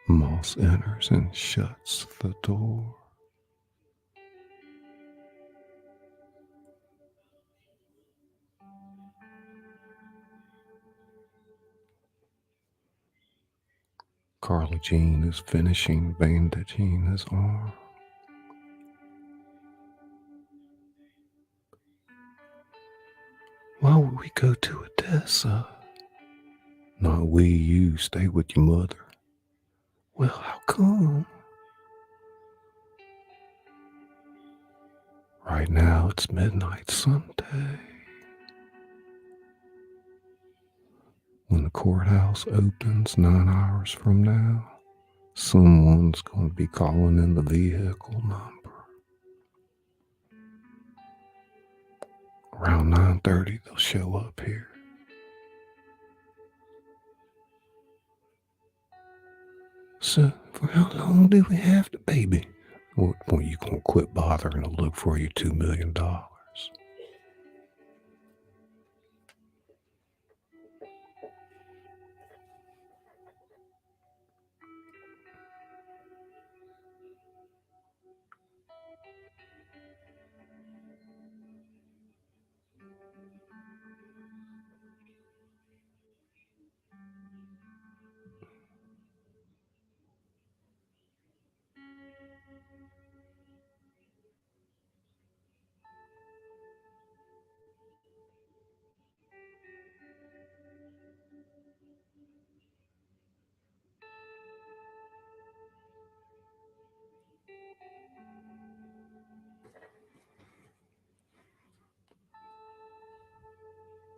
Moss enters and shuts the door. Carla Jean is finishing bandaging his arm. Why would we go to Odessa? Not we, you. Stay with your mother. Well, how come? Right now it's midnight Sunday. When the courthouse opens 9 hours from now, someone's going to be calling in the vehicle number. Around 9:30, they'll show up here. So, for how long do we have to, baby? What point you gonna quit bothering to look for your $2 million?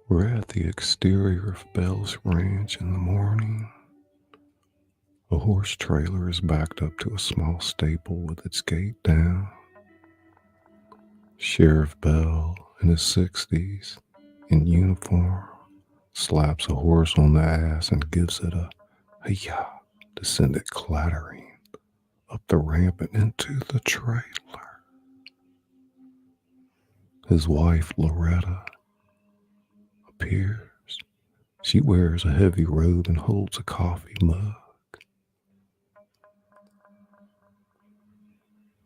We're at the exterior of Bell's Ranch in the morning. A horse trailer is backed up to a small stable with its gate down. Sheriff Bell, in his 60s, in uniform, slaps a horse on the ass and gives it a hey-ya to send it clattering up the ramp and into the trailer. His wife, Loretta, appears. She wears a heavy robe and holds a coffee mug.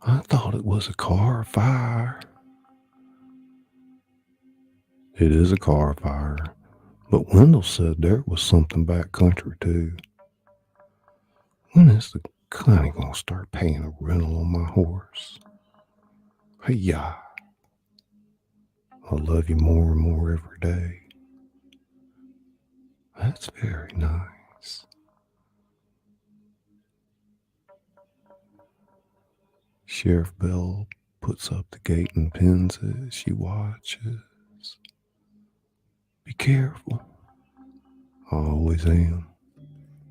I thought it was a car fire. It is a car fire, but Wendell said there was something back country too. When is the county gonna start paying a rental on my horse? Hey-ya. I love you more and more every day. That's very nice. Sheriff Bell puts up the gate and pins it. She watches. Be careful. I always am.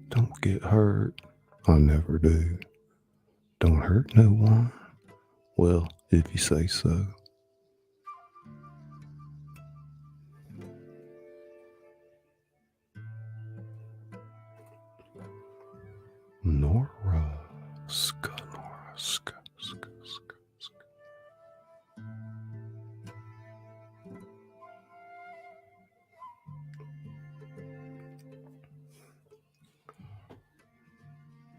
Don't get hurt. I never do. Don't hurt no one. Well, if you say so. Nora.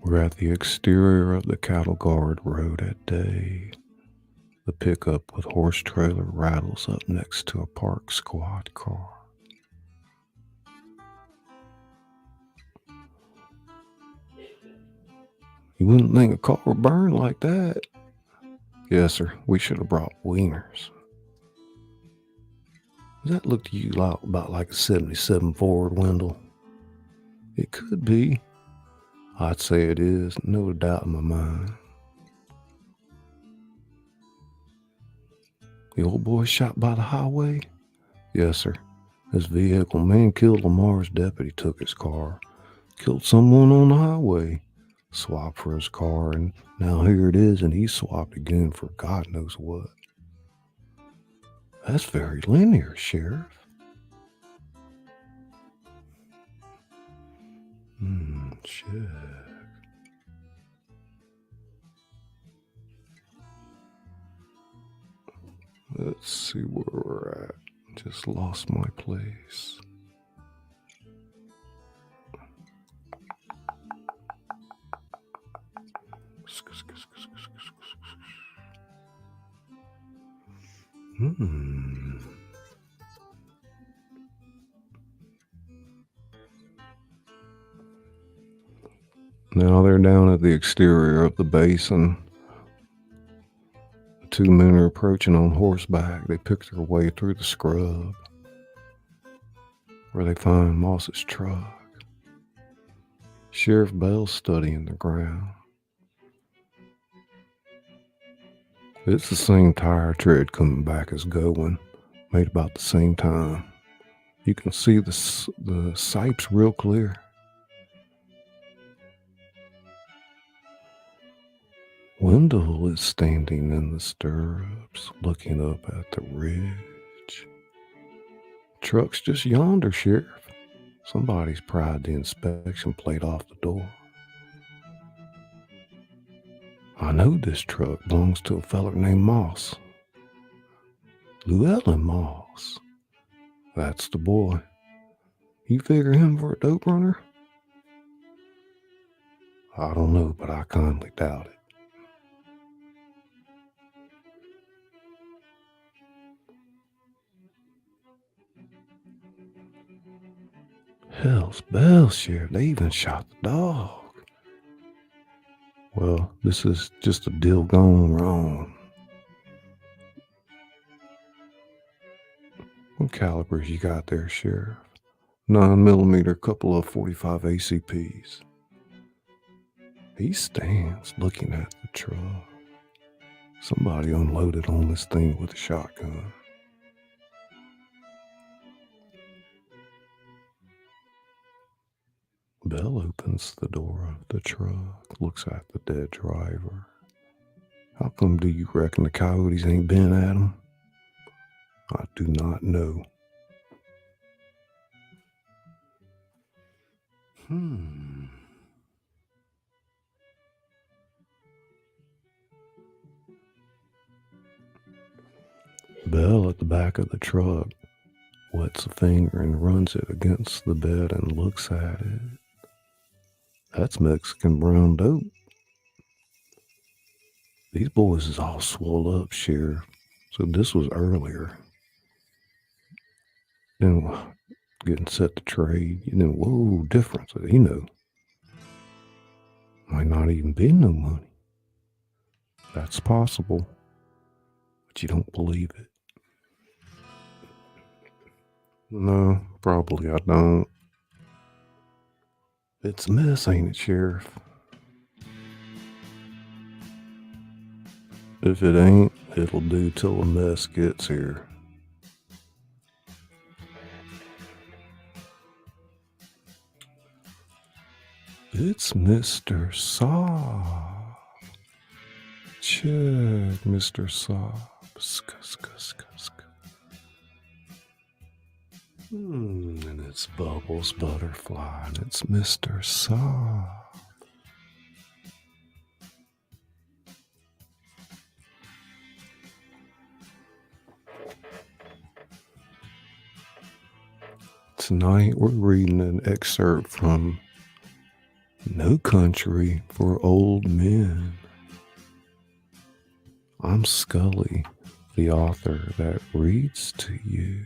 We're at the exterior of the cattle guard road at day. The pickup with horse trailer rattles up next to a parked squad car. You wouldn't think a car would burn like that. Yes, sir. We should have brought wieners. Does that look to you about like a 77 Ford, Wendell? It could be. I'd say it is. No doubt in my mind. The old boy shot by the highway? Yes, sir. His vehicle. Man killed Lamar's deputy, took his car. Killed someone on the highway. Swapped for his car, and now here it is, and he swapped again for God knows what. That's very linear, Sheriff. Check. Let's see where we're at. Just lost my place. Now they're down at the exterior of the basin. The two men are approaching on horseback. They pick their way through the scrub, where they find Moss's truck. Sheriff Bell's studying the ground. It's the same tire tread coming back as going, made about the same time. You can see the sipes real clear. Wendell is standing in the stirrups, looking up at the ridge. Truck's just yonder, Sheriff. Somebody's pried the inspection plate off the door. I know this truck belongs to a feller named Moss. Llewellyn Moss. That's the boy. You figure him for a dope runner? I don't know, but I kindly doubt it. Hell's bells, Sheriff. They even shot the dog. Well, this is just a deal gone wrong. What calibers you got there, Sheriff? 9mm, couple of 45 ACPs. He stands looking at the truck. Somebody unloaded on this thing with a shotgun. Belle opens the door of the truck, looks at the dead driver. How come do you reckon the coyotes ain't been at him? I do not know. Belle at the back of the truck wets a finger and runs it against the bed and looks at it. That's Mexican brown dope. These boys is all swole up, Sheriff. So this was earlier. Then getting set to trade. And then, whoa, difference. Might not even be no money. That's possible. But you don't believe it. No, probably I don't. It's a mess, ain't it, Sheriff? If it ain't, it'll do till a mess gets here. It's Mr. Sob. Check, Mr. Sob. And it's Bubbles Butterfly, and it's Mr. Sob. Tonight we're reading an excerpt from No Country for Old Men. I'm Scully, the author that reads to you.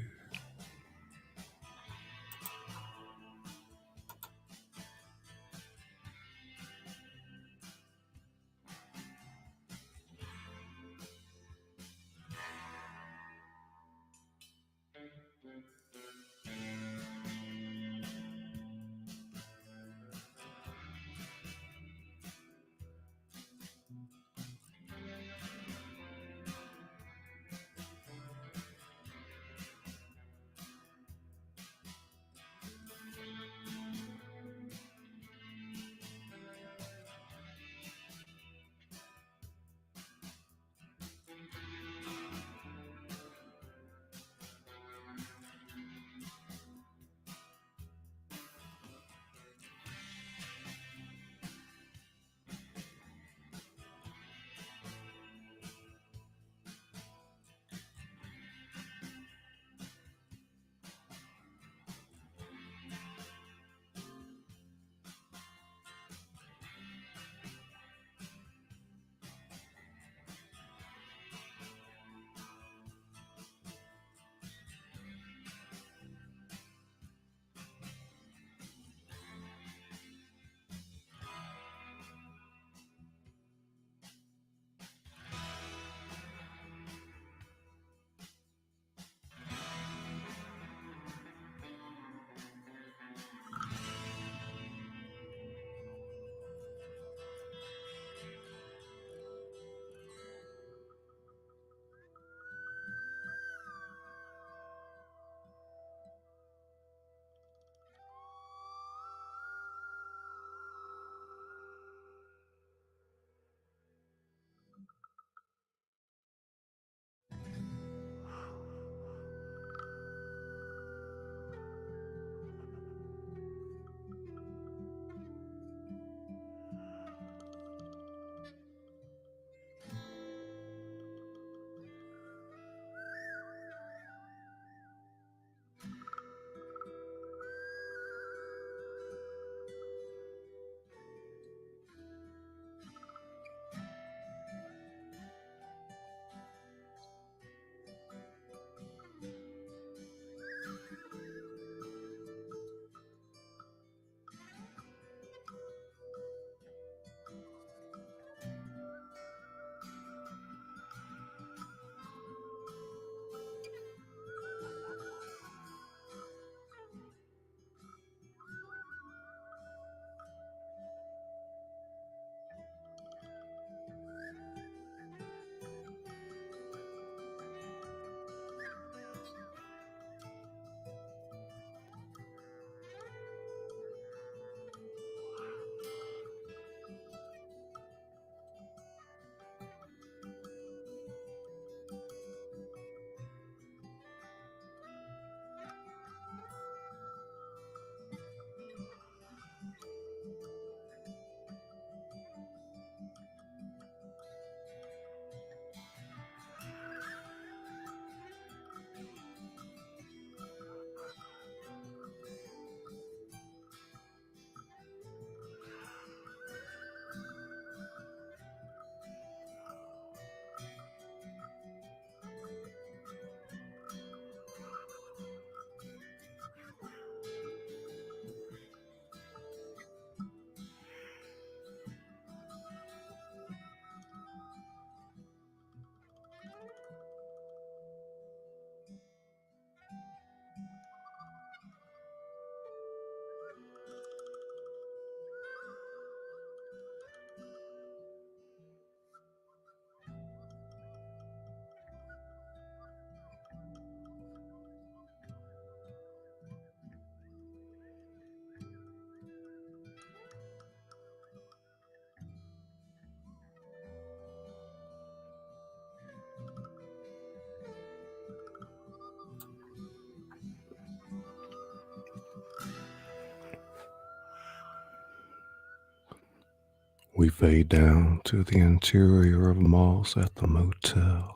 We fade down to the interior of Moss at the motel.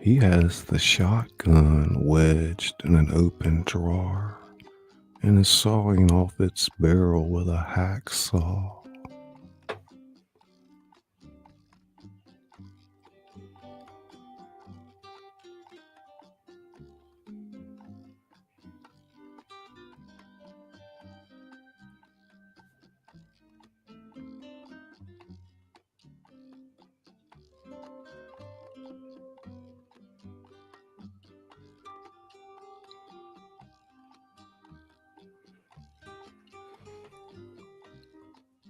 He has the shotgun wedged in an open drawer and is sawing off its barrel with a hacksaw.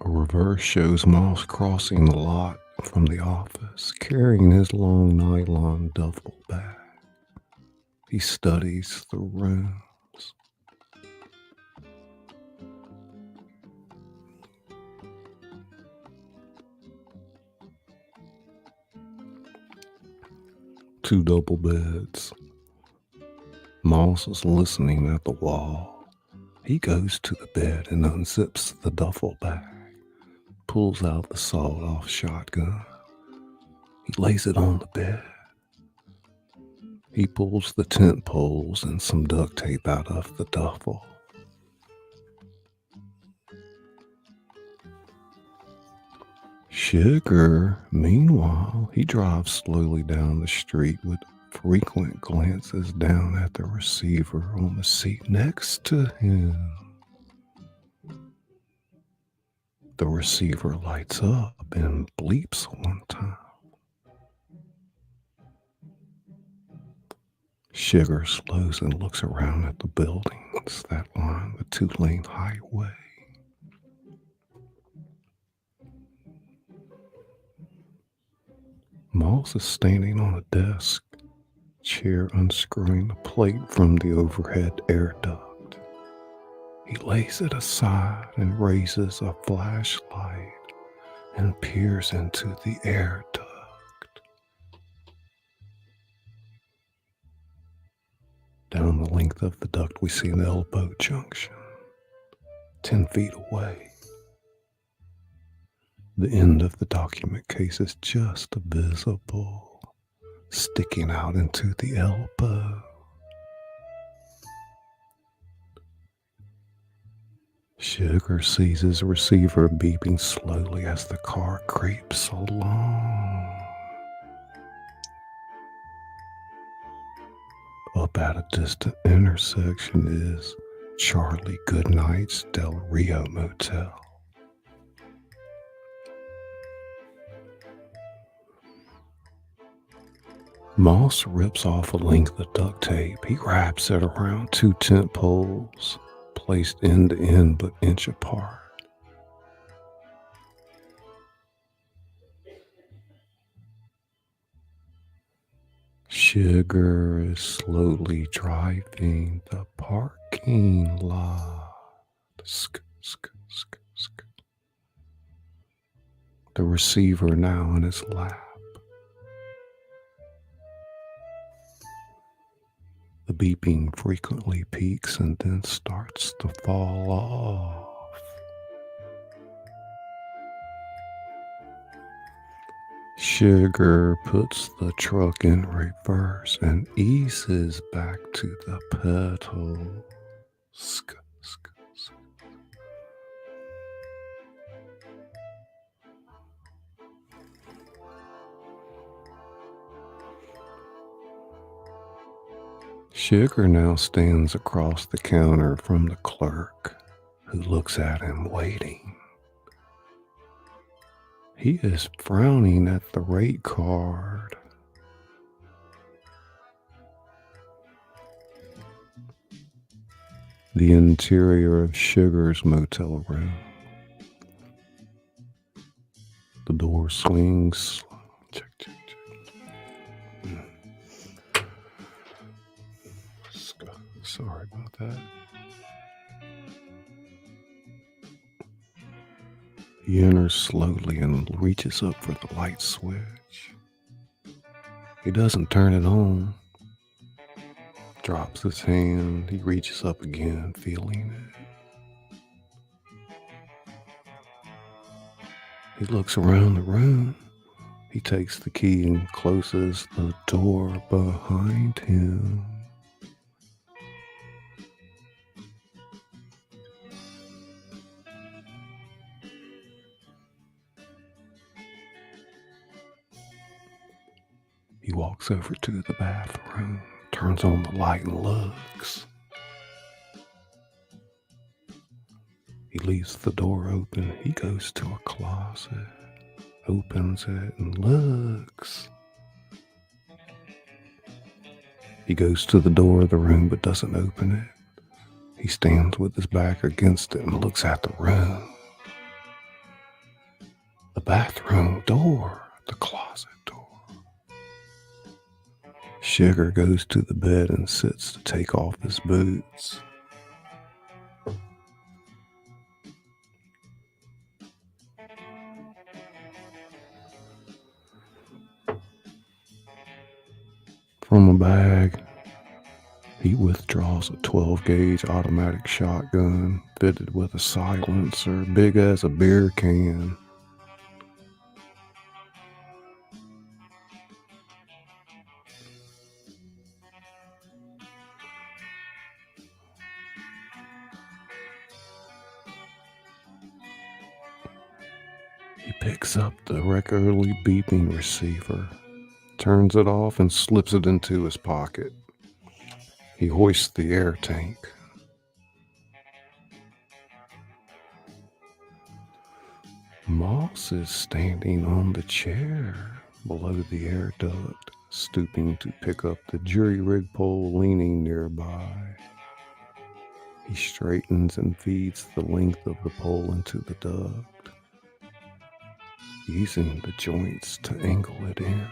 A reverse shows Moss crossing the lot from the office, carrying his long nylon duffel bag. He studies the rooms. Two double beds. Moss is listening at the wall. He goes to the bed and unzips the duffel bag, pulls out the sawed-off shotgun. He lays it on the bed. He pulls the tent poles and some duct tape out of the duffel. Sugar, meanwhile, he drives slowly down the street with frequent glances down at the receiver on the seat next to him. The receiver lights up and bleeps one time. Sugar slows and looks around at the buildings that line the two-lane highway. Moss is standing on a desk chair, unscrewing the plate from the overhead air duct. He lays it aside and raises a flashlight and peers into the air duct. Down the length of the duct, we see an elbow junction, 10 feet away. The end of the document case is just visible, sticking out into the elbow. Sugar sees his receiver beeping slowly as the car creeps along. Up at a distant intersection is Charlie Goodnight's Del Rio Motel. Moss rips off a length of duct tape. He wraps it around two tent poles, placed end to end but inch apart. Sugar is slowly driving the parking lot. Sk, sk, sk, sk. The receiver now in his lap. The beeping frequently peaks and then starts to fall off. Sugar puts the truck in reverse and eases back to the pedal. Sk, sk, sk. Sugar now stands across the counter from the clerk, who looks at him waiting. He is frowning at the rate card. The interior of Sugar's motel room. The door swings. Check, check, check. Sorry about that. He enters slowly and reaches up for the light switch. He doesn't turn it on. Drops his hand. He reaches up again, feeling it. He looks around the room. He takes the key and closes the door behind him. He walks over to the bathroom, turns on the light and looks. He leaves the door open. He goes to a closet, opens it and looks. He goes to the door of the room but doesn't open it. He stands with his back against it and looks at the room. The bathroom door, the closet door. Sugar goes to the bed and sits to take off his boots. From a bag, he withdraws a 12-gauge automatic shotgun fitted with a silencer big as a beer can. He picks up the regularly beeping receiver, turns it off, and slips it into his pocket. He hoists the air tank. Moss is standing on the chair below the air duct, stooping to pick up the jury rig pole leaning nearby. He straightens and feeds the length of the pole into the duct, using the joints to angle it in.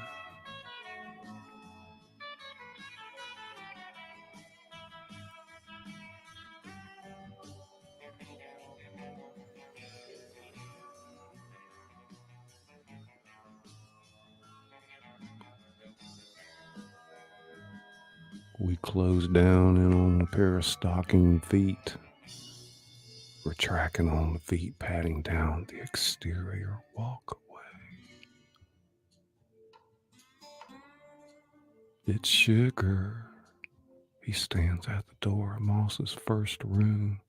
We close down in on a pair of stocking feet. We're tracking on the feet, patting down the exterior walkway. It's Sugar. He stands at the door of Moss's first room.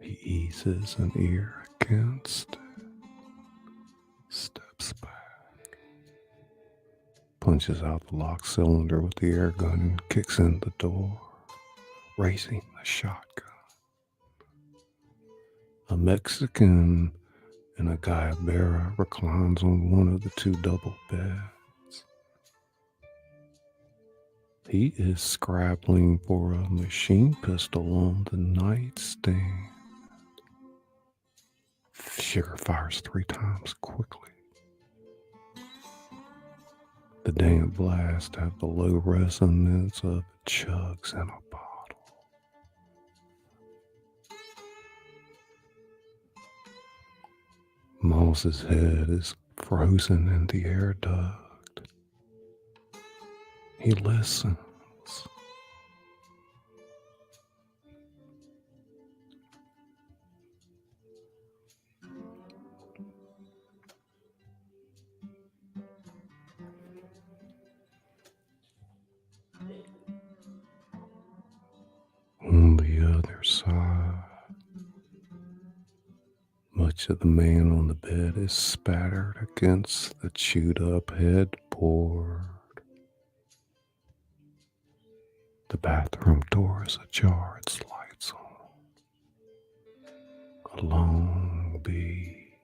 He eases an ear against it, steps back, punches out the lock cylinder with the air gun and kicks in the door, raising the shotgun. A Mexican and a Guayabera reclines on one of the two double beds. He is scrabbling for a machine pistol on the nightstand. Sugar fires 3 times quickly. The damn blast had the low resonance of chugs in a bottle. Moss's head is frozen in the air duct. He listens. On the other side, much of the man on the bed is spattered against the chewed up headboard. The bathroom door is ajar, its lights on. A long beat.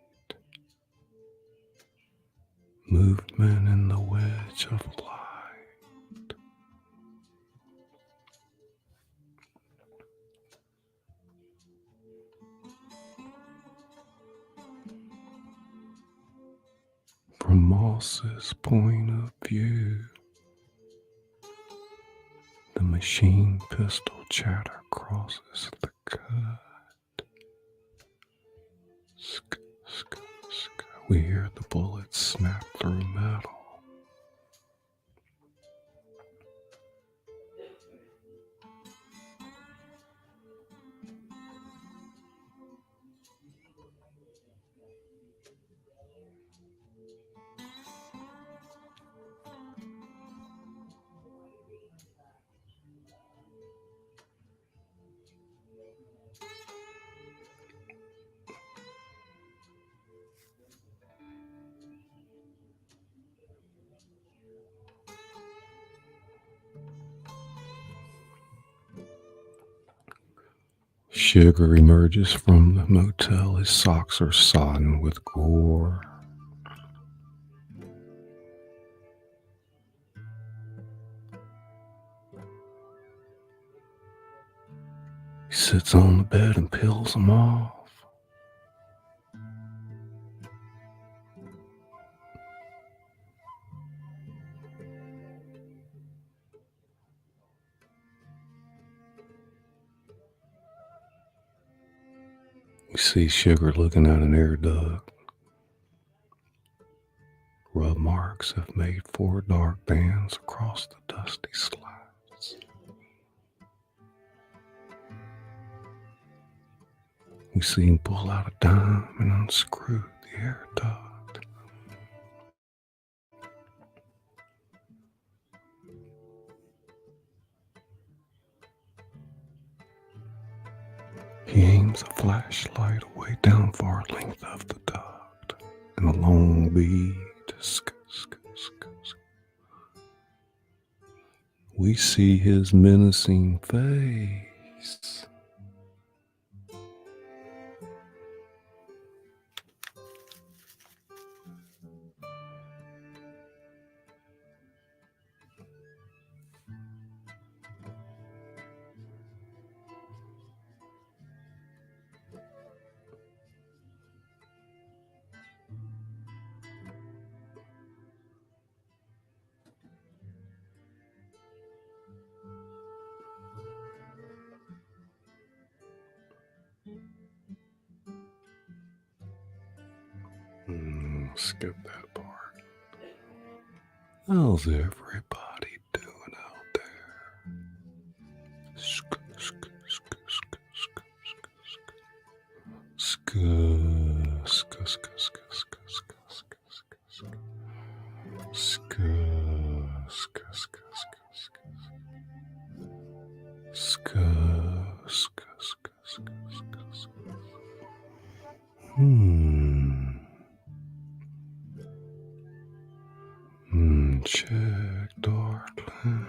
Movement in the wedge of light. From Moss's point of view, the machine pistol chatter crosses the cut. Sk, sk, sk. We hear the bullets snap through metal. Sugar emerges from the motel. His socks are sodden with gore. He sits on the bed and peels them off. You see Sugar looking at an air duct. Rub marks have made 4 dark bands across the dusty slats. We see him pull out a dime and unscrew the air duct. He aims a flashlight away down far length of the duct, and a long bead. We see his menacing face. Skip that part. How's everybody doing out there? Sk. Check Darkland.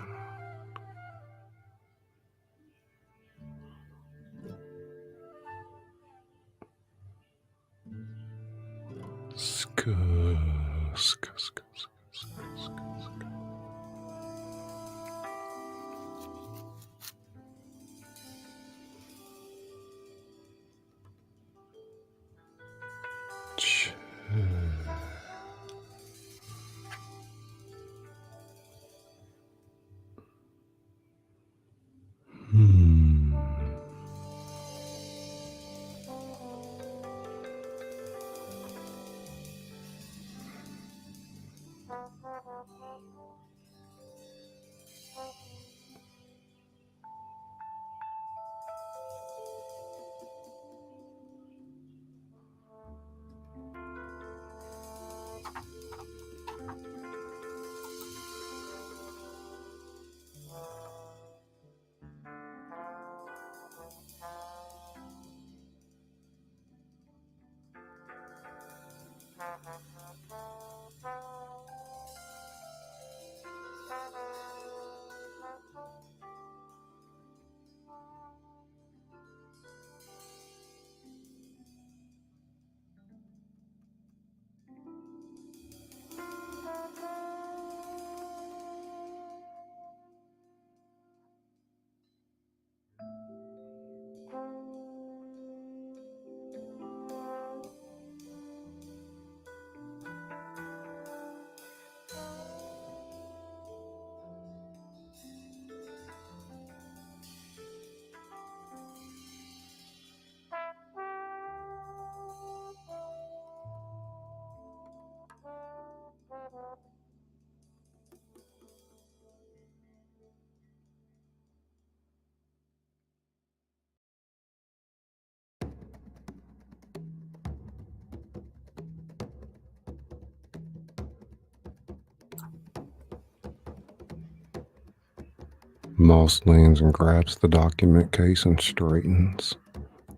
Moss lands and grabs the document case and straightens.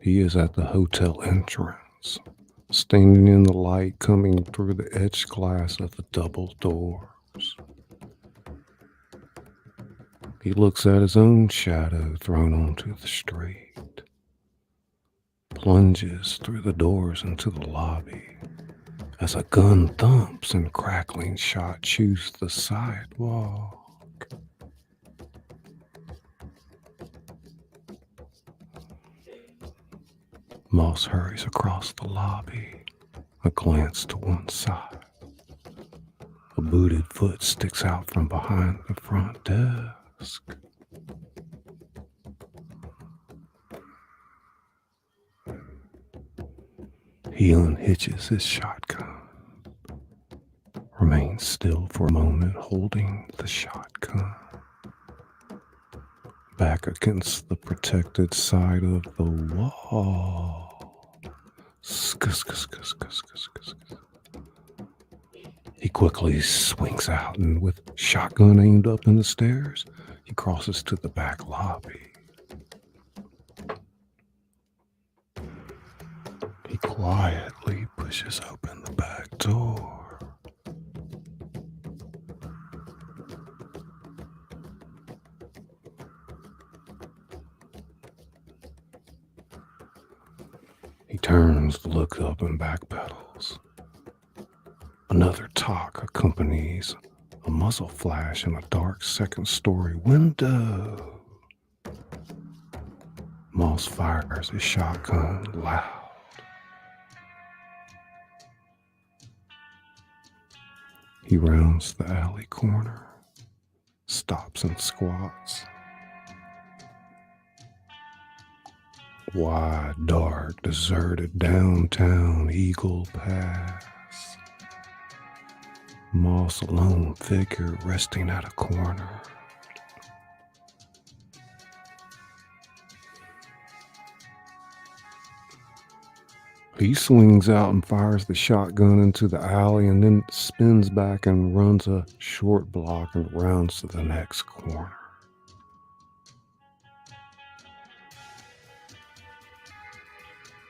He is at the hotel entrance, standing in the light coming through the etched glass of the double doors. He looks at his own shadow thrown onto the street. plunges through the doors into the lobby as a gun thumps and crackling shot chews the sidewalk. Moss hurries across the lobby, a glance to one side. A booted foot sticks out from behind the front desk. He unhitches his shotgun, remains still for a moment holding the shotgun. Back against the protected side of the wall. He quickly swings out and with shotgun aimed up in the stairs, he crosses to the back lobby. He quietly pushes open the back door. He turns to look up and backpedals. Another talk accompanies a muzzle flash in a dark second-story window. Moss fires his shotgun loud. He rounds the alley corner, stops and squats. Wide, dark, deserted downtown Eagle Pass. Moss lone figure resting at a corner. He swings out and fires the shotgun into the alley and then spins back and runs a short block and rounds to the next corner.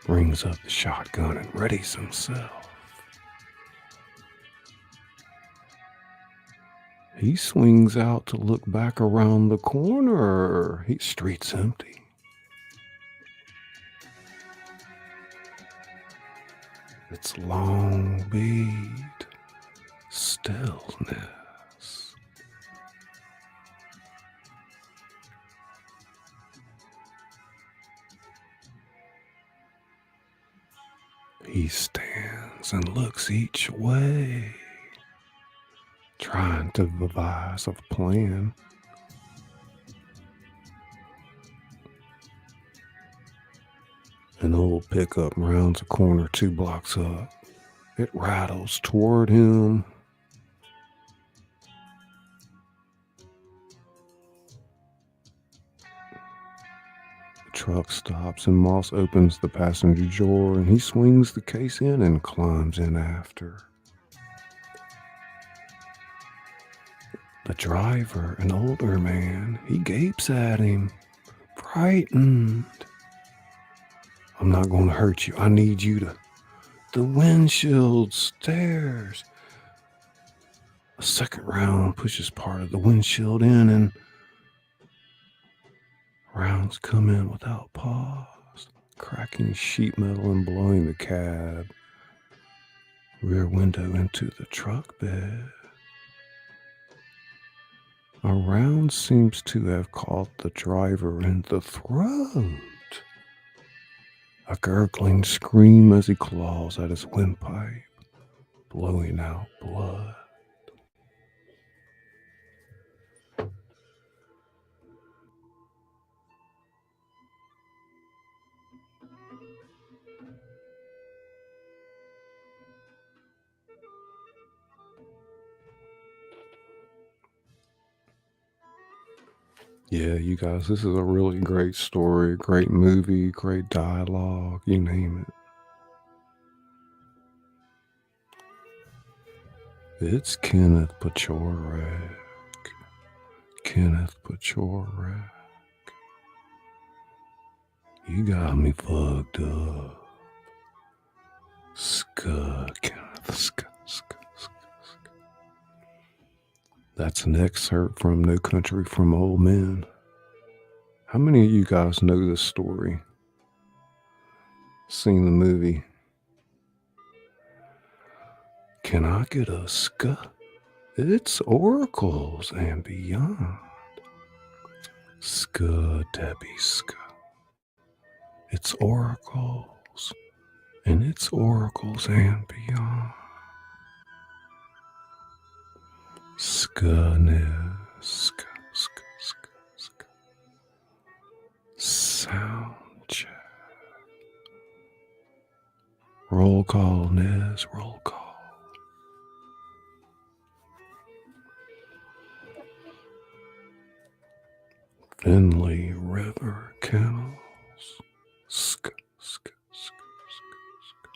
Brings up the shotgun and readies himself. He swings out to look back around the corner. Street's empty. It's Long Beat stillness. He stands and looks each way, trying to devise a plan. An old pickup rounds a corner 2 blocks up. It rattles toward him. The truck stops and Moss opens the passenger door and he swings the case in and climbs in after. The driver, an older man, he gapes at him, frightened. I'm not going to hurt you. I need you to... The windshield stairs. A second round pushes part of the windshield in and rounds come in without pause, cracking sheet metal and blowing the cab rear window into the truck bed. A round seems to have caught the driver in the throat. A gurgling scream as he claws at his windpipe, blowing out blood. Yeah, you guys, this is a really great story, great movie, great dialogue, you name it. It's Kenneth Pachorek. Kenneth Pachorek. You got me fucked up. Kenneth. That's an excerpt from No Country for Old Men. How many of you guys know this story? Seen the movie. Can I get a ska? It's oracles and beyond. Ska, Debbie, ska. It's oracles, and it's oracles and beyond. Ska, ska, ska, ska, ska. Sound check. Roll call, Nez, roll call. Finley River Kennels. Ska, ska, ska, ska, ska.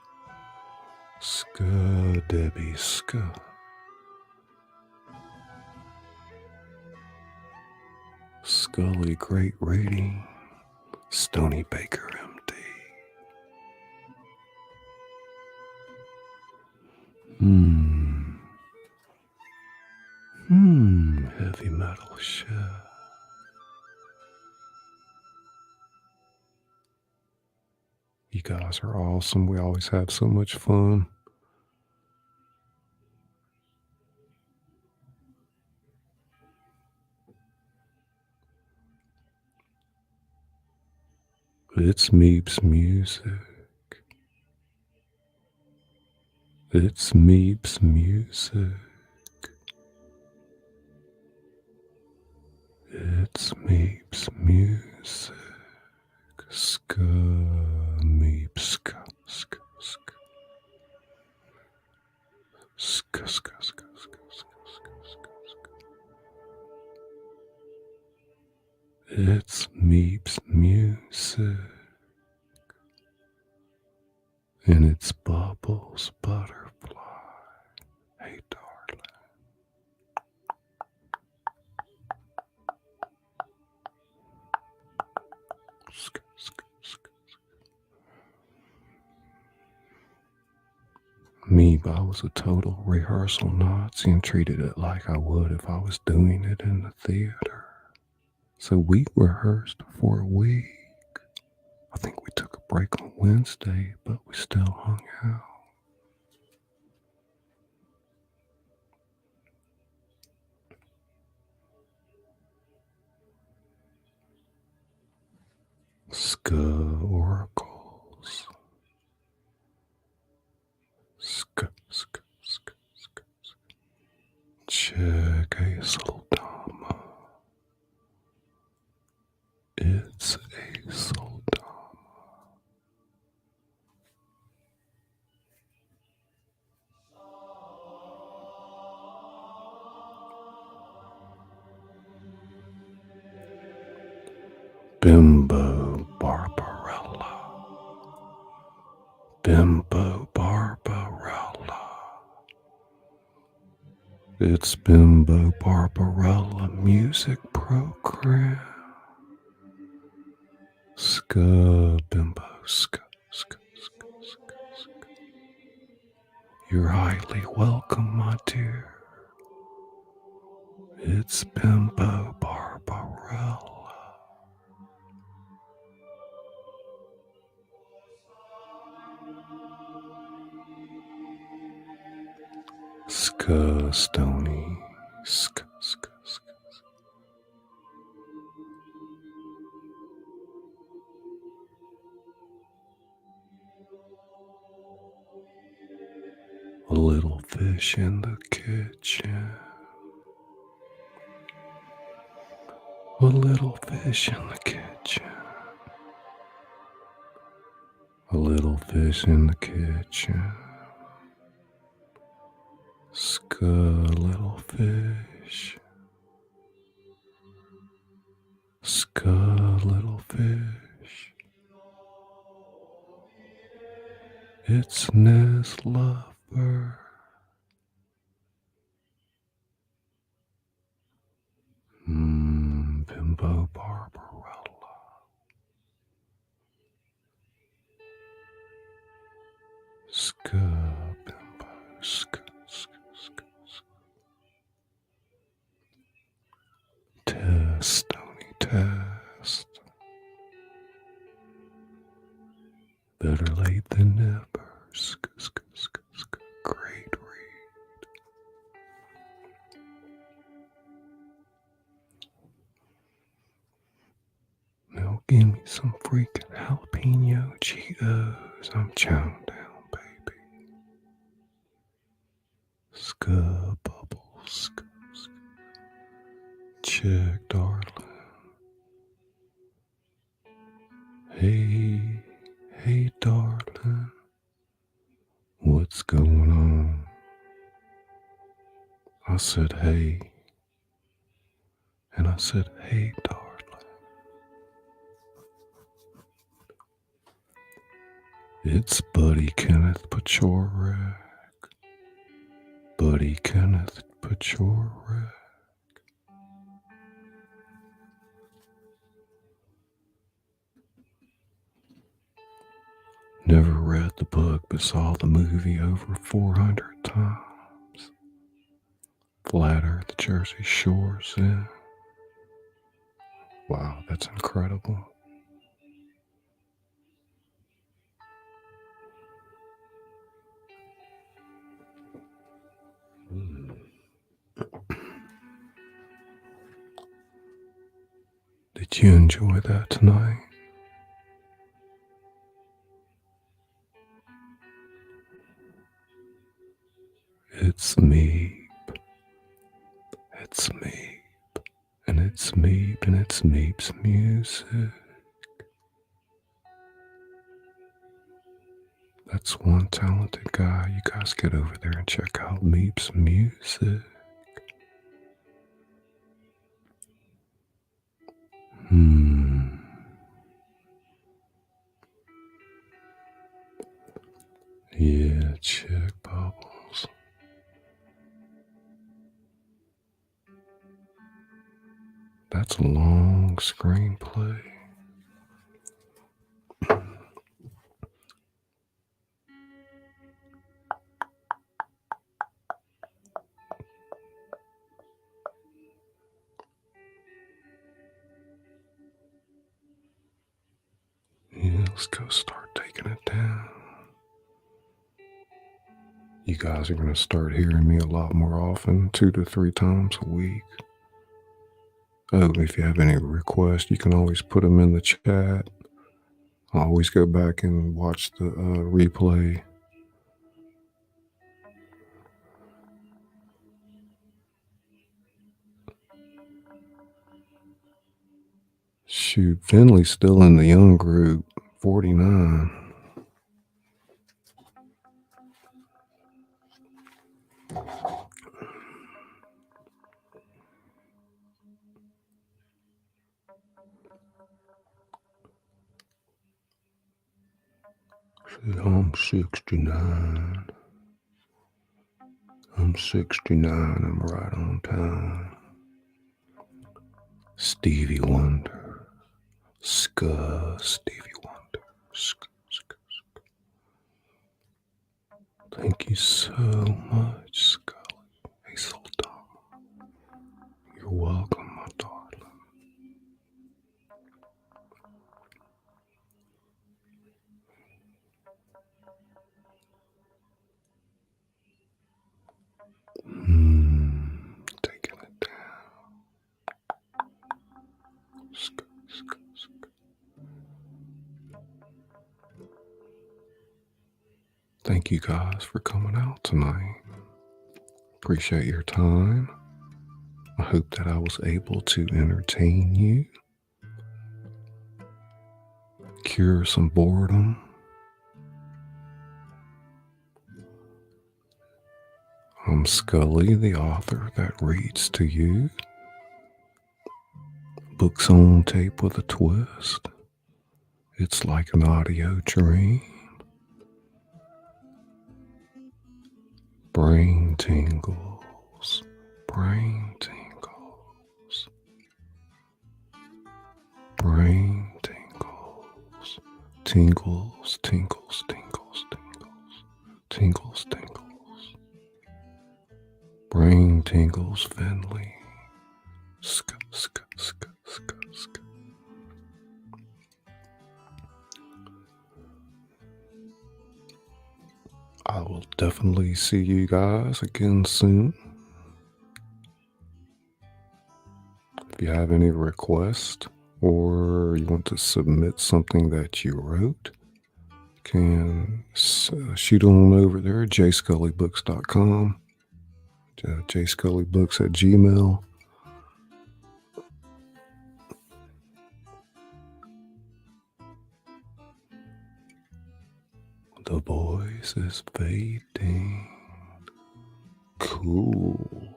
Ska, Debbie, ska. Scully, great rating. Stony Baker, MD. Heavy metal shit. You guys are awesome. We always have so much fun. It's Meep's music. It's Meep's music. It's Meep's music. Ska, Meep, ska, ska, ska. Ska, ska, ska, ska, ska, ska, ska, ska. It's Meep's music. And it's Bubbles Butterfly. Hey, darling. Ska, ska, ska. Me, I was a total rehearsal Nazi and treated it like I would if I was doing it in the theater. So we rehearsed for a week. I think we took a break on Wednesday, but we still hung out. Ska oracles. Ska, ska, ska, ska, ska. Check a Soldama. It's a Soldama. Bimbo Barbarella. Bimbo Barbarella. It's Bimbo Barbarella music program. Ska, Bimbo, ska, ska, ska, ska, ska. You're highly welcome, my dear. It's Bimbo Barbarella. Ska, Stony, ska, ska, ska. A little fish in the kitchen. A little fish in the kitchen. A little fish in the kitchen. Ska, little fish. Ska, little fish. It's Nez Lover. Bimbo Barbarella. Ska, Bimbo, ska, ska, ska, ska. Test, Stony, test. Better late read than ever. Great read. Now give me some freaking jalapeno Cheetos. I'm chowing down, baby. Bubbles. Check, darling. Hey, darling. What's going on? I said, hey. And I said, hey, darling. It's Buddy Kenneth Pachorek. Buddy Kenneth Pachorek. Never read the book, but saw the movie over 400 times. Flat Earth, Jersey Shores, yeah. Wow, that's incredible. Did you enjoy that tonight? It's Meep. It's Meep. And it's Meep, and it's Meep's music. That's one talented guy. You guys get over there and check out Meep's music. Yeah, check Bubbles. That's a long screenplay. Yeah, let's go start taking it down. You guys are going to start hearing me a lot more often, 2 to 3 times a week. Oh, if you have any requests, you can always put them in the chat. I'll always go back and watch the replay. Shoot, Finley's still in the young group, 49. I'm 69. I'm 69. I'm right on time. Stevie Wonder. Stevie Wonder. Thank you so much, Scully. Hey, Sultan. You're welcome, my darling. Taking it down. Thank you guys for coming out tonight. Appreciate your time. I hope that I was able to entertain you, cure some boredom. I'm Scully, the author that reads to you. Books on tape with a twist. It's like an audio dream. Brain tingles. Brain tingles. Brain tingles. Tingles, tingles, tingles, tingles. Tingles, tingles. Brain tingles, Finley. Sk, sk, sk, sk, sk. definitely see you guys again soon. If you have any requests or you want to submit something that you wrote, you can shoot on over there, jayscullybooks.com, jayscullybooks@gmail.com. The voice is fading. Cool.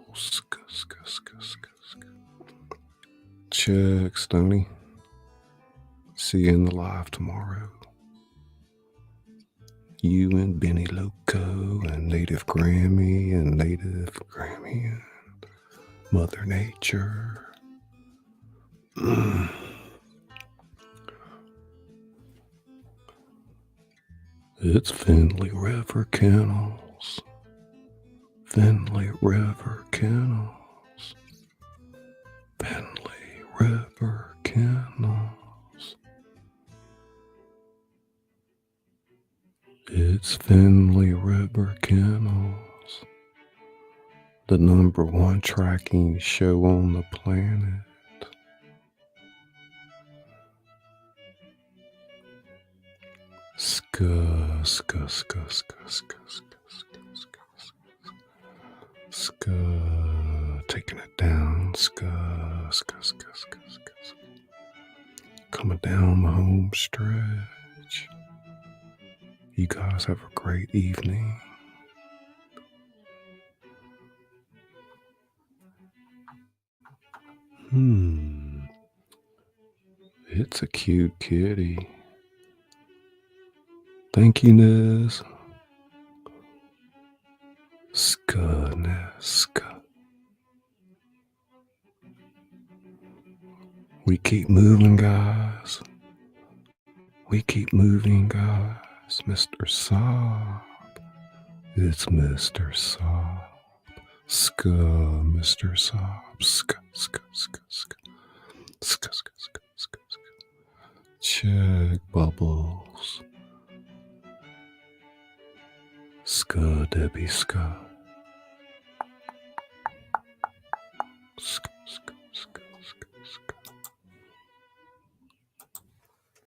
Check, Stoney. See you in the live tomorrow. You and Benny Loco and Native Grammy and Mother Nature. It's Findlay River Kennels. Findlay River Kennels. Findlay River Kennels. It's Findlay River Kennels, the #1 tracking show on the planet. Ska, ska, ska, ska, ska, ska, ska, ska, taking it down, ska, ska, ska, ska, ska, coming down the home stretch. You guys have a great evening. It's a cute kitty. Thank you, Nez. Ska, Ska. We keep moving, guys. We keep moving, guys. Mr. Sob. It's Mr. Sob. Ska, Mr. Sob. Ska, ska, ska, ska. Ska, ska, ska, ska, ska. Check bubbles. Ska, Debbie, ska. Ska.